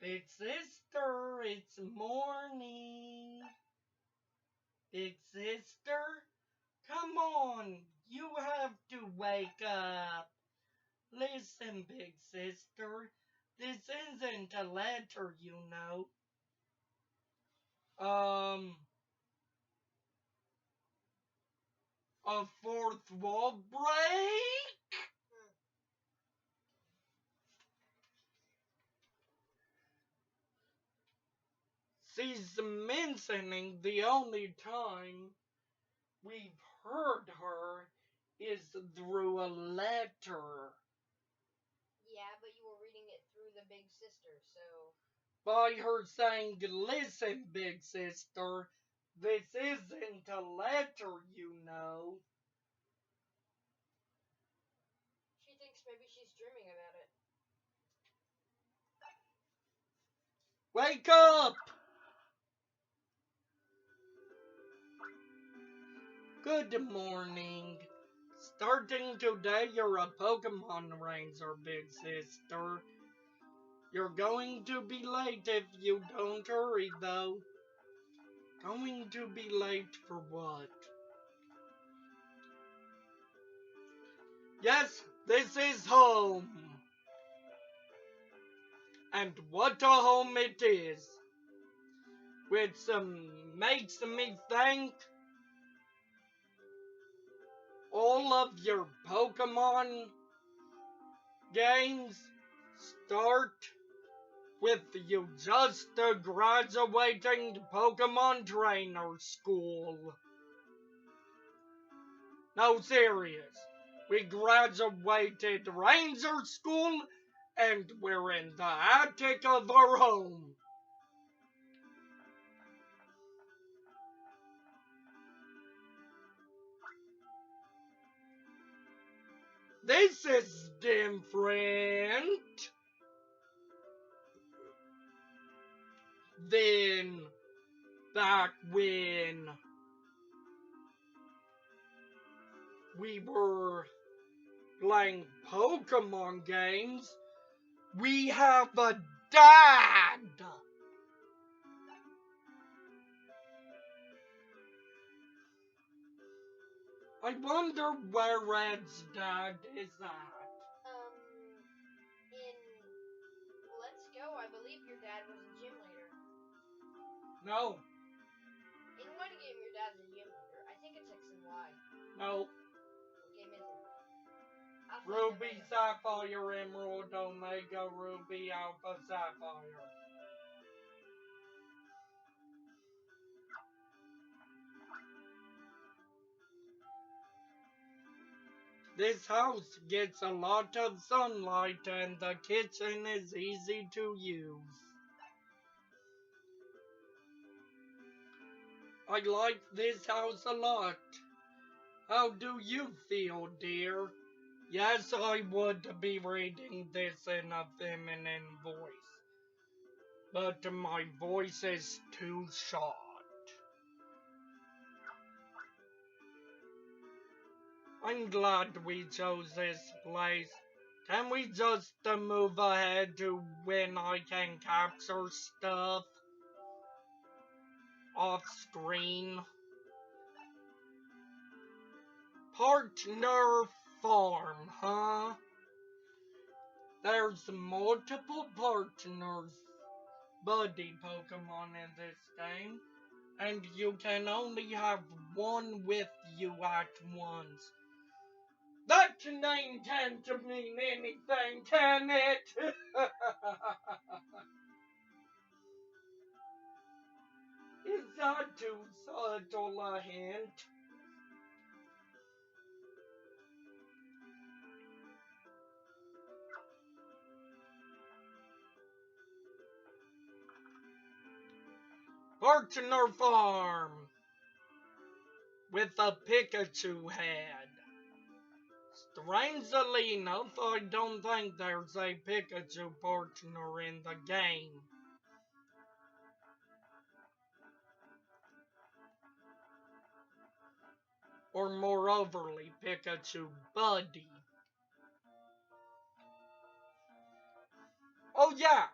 Big sister, it's morning. Big sister, come on, you have to wake up. Listen, big sister, this isn't a letter, you know. Um, a fourth wall break? She's mentioning the only time we've heard her is through a letter. Yeah, but you were reading it through the big sister, so. By her saying, listen, big sister, this isn't a letter, you know. She thinks maybe she's dreaming about it. Wake up! Good morning. Starting today, you're a Pokemon Ranger, big sister. You're going to be late if you don't hurry, though. Going to be late for what? Yes, this is home. And what a home it is. Which makes me think all of your Pokemon games start with you just graduating Pokemon Trainer School. No, serious. We graduated Ranger School and we're in the attic of our home. This is different than back when we were playing Pokemon games. We have a dad. I wonder where Red's dad is at. In Let's Go, I believe your dad was a gym leader. No. In what game your dad's a gym leader? I think it's X and Y. No. What game is it? Ruby, Sapphire, Emerald, Omega, Ruby, Alpha, Sapphire. This house gets a lot of sunlight and the kitchen is easy to use. I like this house a lot. How do you feel, dear? Yes, I would be reading this in a feminine voice, but my voice is too short. I'm glad we chose this place. Can we just move ahead to when I can capture stuff off screen? Partner farm, huh? There's multiple partners, buddy Pokemon in this game, and you can only have one with you at once. That name can't mean anything, can it? Is that too subtle a hint? Partner farm with a Pikachu head. Strangely enough, I don't think there's a Pikachu partner in the game. Or more overly, Pikachu buddy. Oh yeah,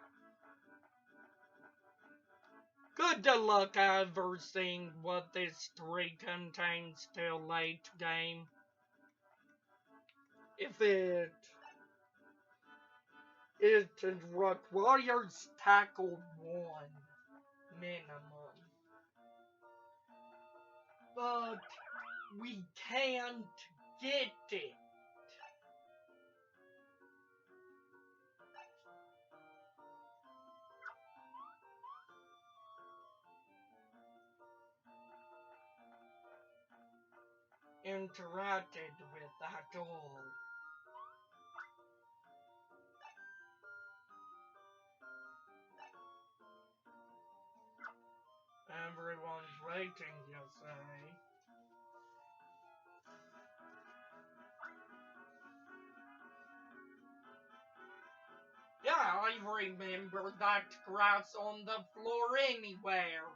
Good luck ever seeing what this tree contains till late game. If it requires tackle 1 minimum. But we can't get it. Interacted with at all. Everyone's waiting, you say. Yeah, I remember that grass on the floor anywhere.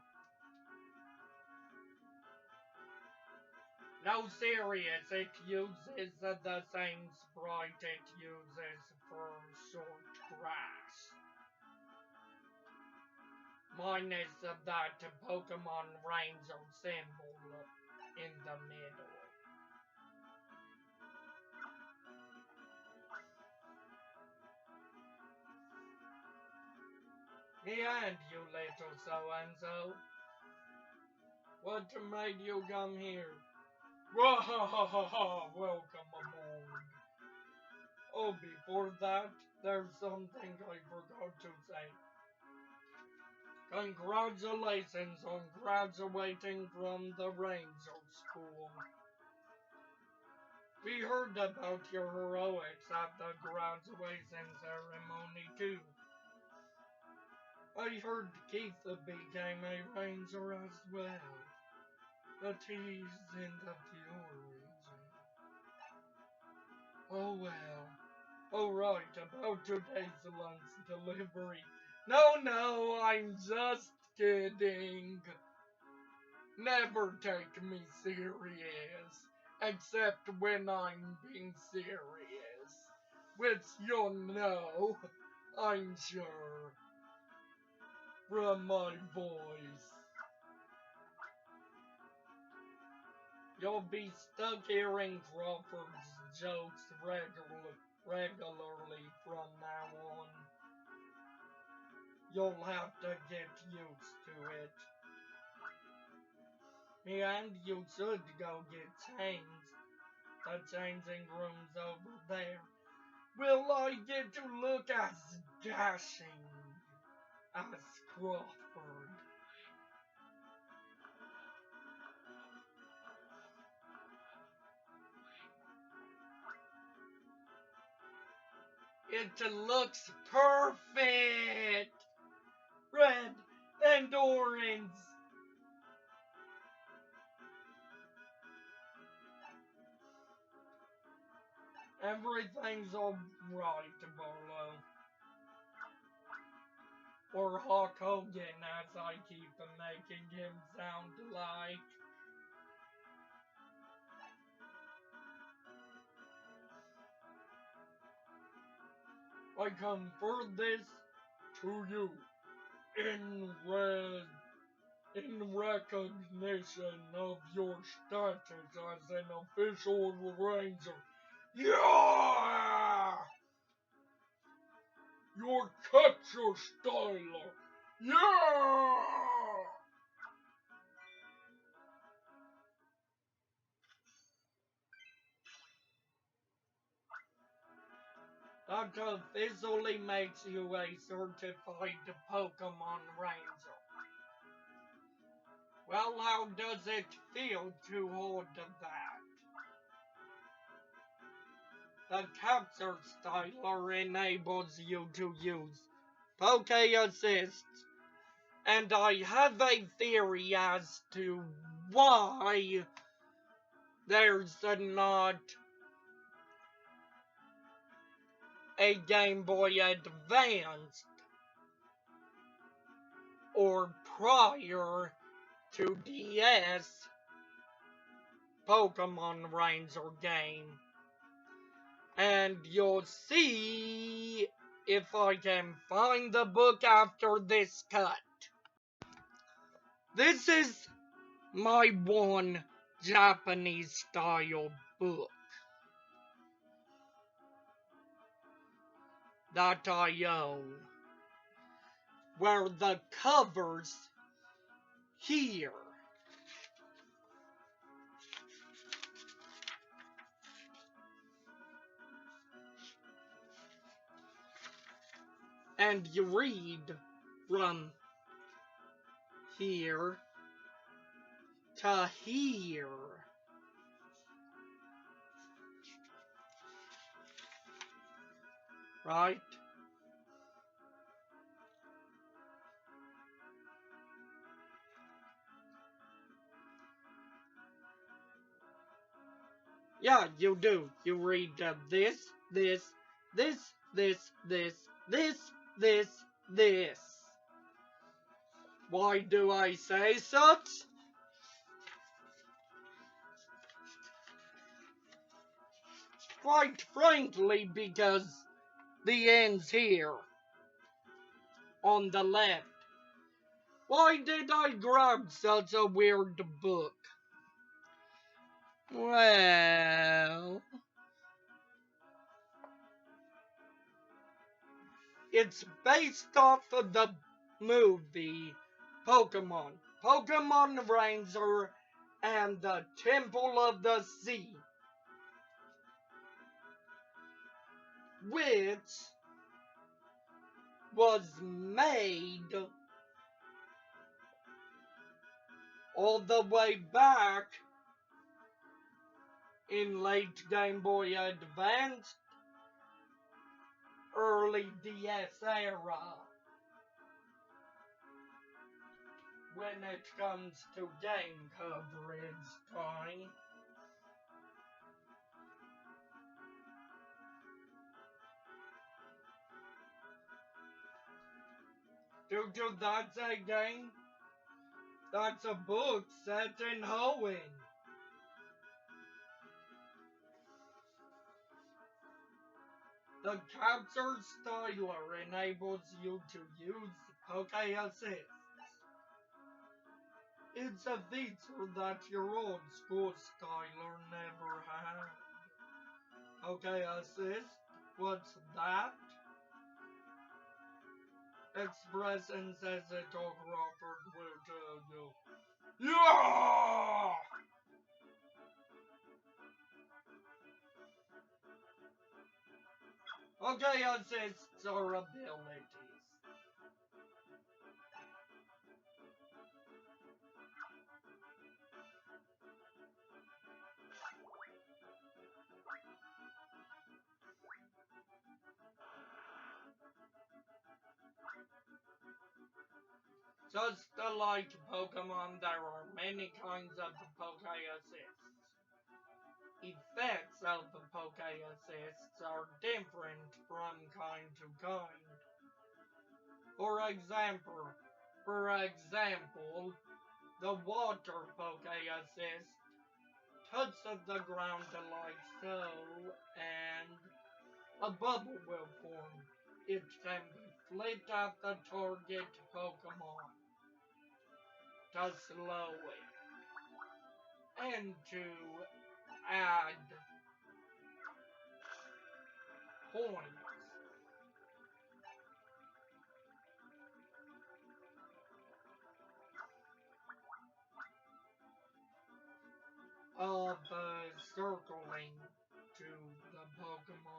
No, serious, it uses the same sprite it uses for short grass. Minus that Pokemon Ranger symbol in the middle. And you little so-and-so. What made you come here? Wahahaha, welcome aboard. Oh, before that, there's something I forgot to say. Congratulations on graduating from the Ranger School. We heard about your heroics at the graduation ceremony too. I heard Keith became a Ranger as well, but he's in the pure region. Oh well. Alright, about today's lunch delivery. No, I'm just kidding. Never take me serious, except when I'm being serious, which you'll know, I'm sure, from my voice. You'll be stuck hearing Crawford's jokes regularly from now on. You'll have to get used to it. And you should go get changed. The changing room's over there. Will I get to look as dashing as Crawford? It looks perfect! Red and orange! Everything's alright, Bolo. Or Hulk Hogan, as I keep making him sound like. I confer this to you in recognition of your status as an official Ranger. Yeah! Your capture styler. Yeah! That officially makes you a certified Pokemon Ranger. Well, how does it feel to hold that? The capture styler enables you to use Poke Assist, and I have a theory as to why there's not a Game Boy Advance or prior to DS Pokemon Ranger game. And you'll see if I can find the book after this cut. This is my one Japanese style book that I own, where the covers here and you read from here to here. Right? Yeah, you do. You read this, this, this, this, this, this, this, this. Why do I say such? Quite frankly, because the end's here on the left. Why did I grab such a weird book? Well, it's based off of the movie Pokemon. Pokemon Ranger and the Temple of the Sea, which was made all the way back in late Game Boy Advance, early DS era. When it comes to game coverage time. Doo-doo, that's a game? That's a book set in Hoenn. The capture styler enables you to use Poke Assist. It's a feature that your old school styler never had. Poke Assist? What's that? Expressions as a dog Robert will tell you. Yeah! Okay, assists are abilities. Just like Pokemon, there are many kinds of Poke Assists. Effects of the Poke Assists are different from kind to kind. For example, the Water Poke Assist touches the ground like so, and a bubble will form. It can be flicked at the target Pokemon to slow it, and to add points. Of circling to the Pokemon.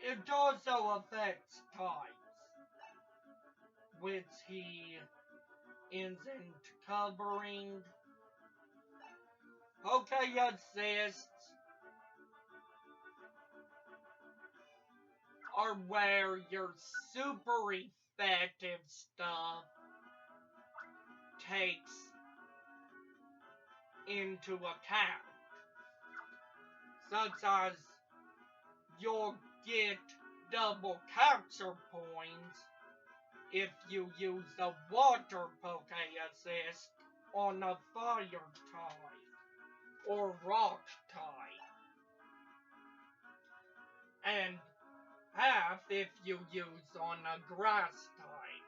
It also affects types, which he isn't covering. Poke Assists are where your super effective stuff takes into account, such as you'll get double capture points if you use the water poke assist on a fire type or rock type, and half if you use on a grass type.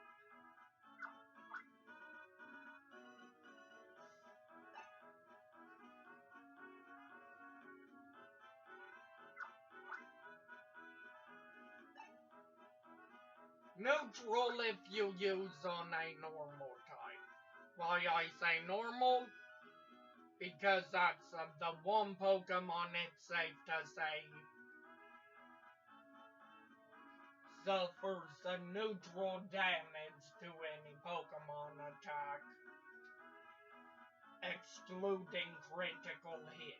Neutral if you use on a normal type. Why I say normal? Because that's the one Pokemon it's safe to say suffers a neutral damage to any Pokemon attack, excluding critical hits.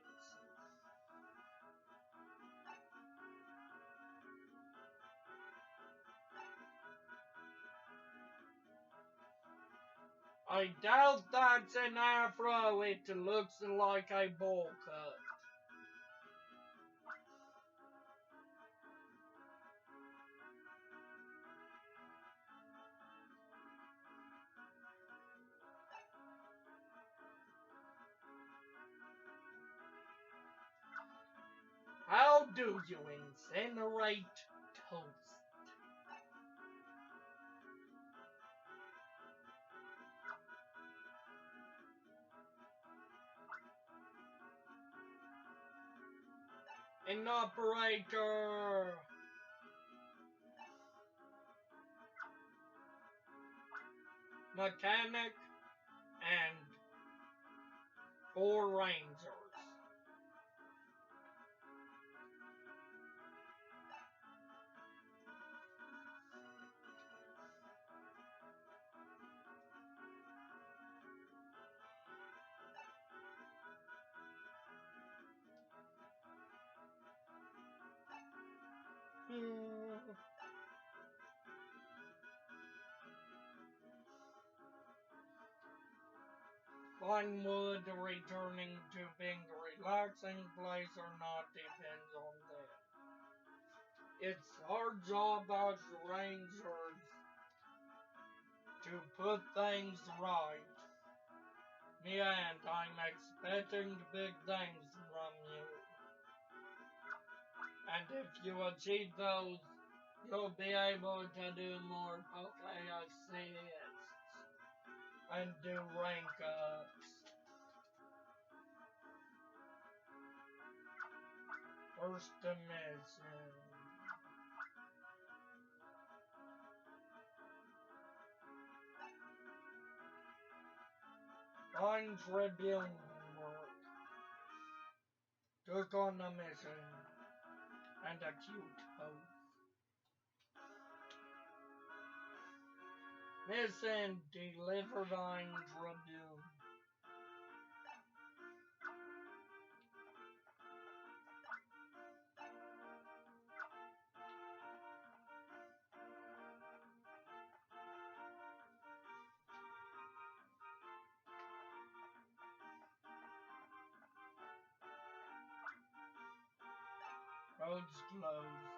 I doubt that's an afro, it looks like a bowl cut. How do you incinerate toast? An operator! Mechanic and 4 Rangers. Fine wood returning to being a relaxing place or not depends on them. It's our job as rangers to put things right. Me and I'm expecting big things from you. And if you achieve those, you'll be able to do more poke assists and do rank ups. First mission. Find Tribune work. Took on a mission and a cute host. Mission delivered on Tribune. Roads closed.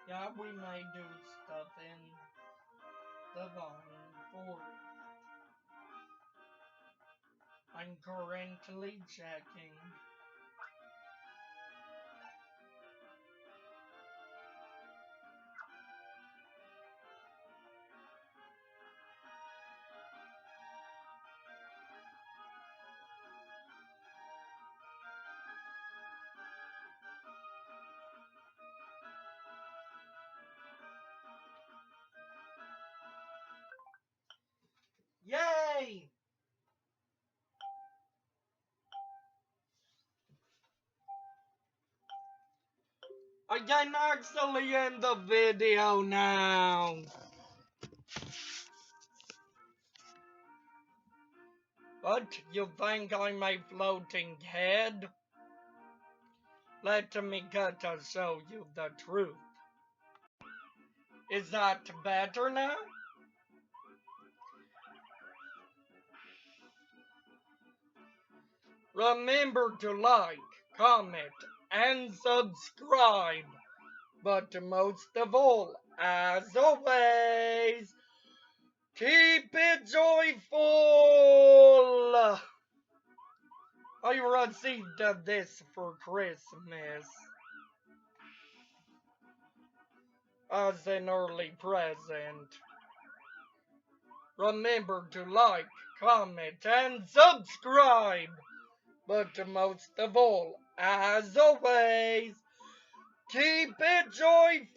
Yeah, we may do stuff in the vine forest. I'm currently checking. Yay! I can actually end the video now. But you think I'm a floating head? Let me get to show you the truth. Is that better now? Remember to like, comment, and subscribe. But most of all, as always, keep it joyful. I received this for Christmas as an early present. Remember to like, comment, and subscribe. But most of all, as always, keep it joyful!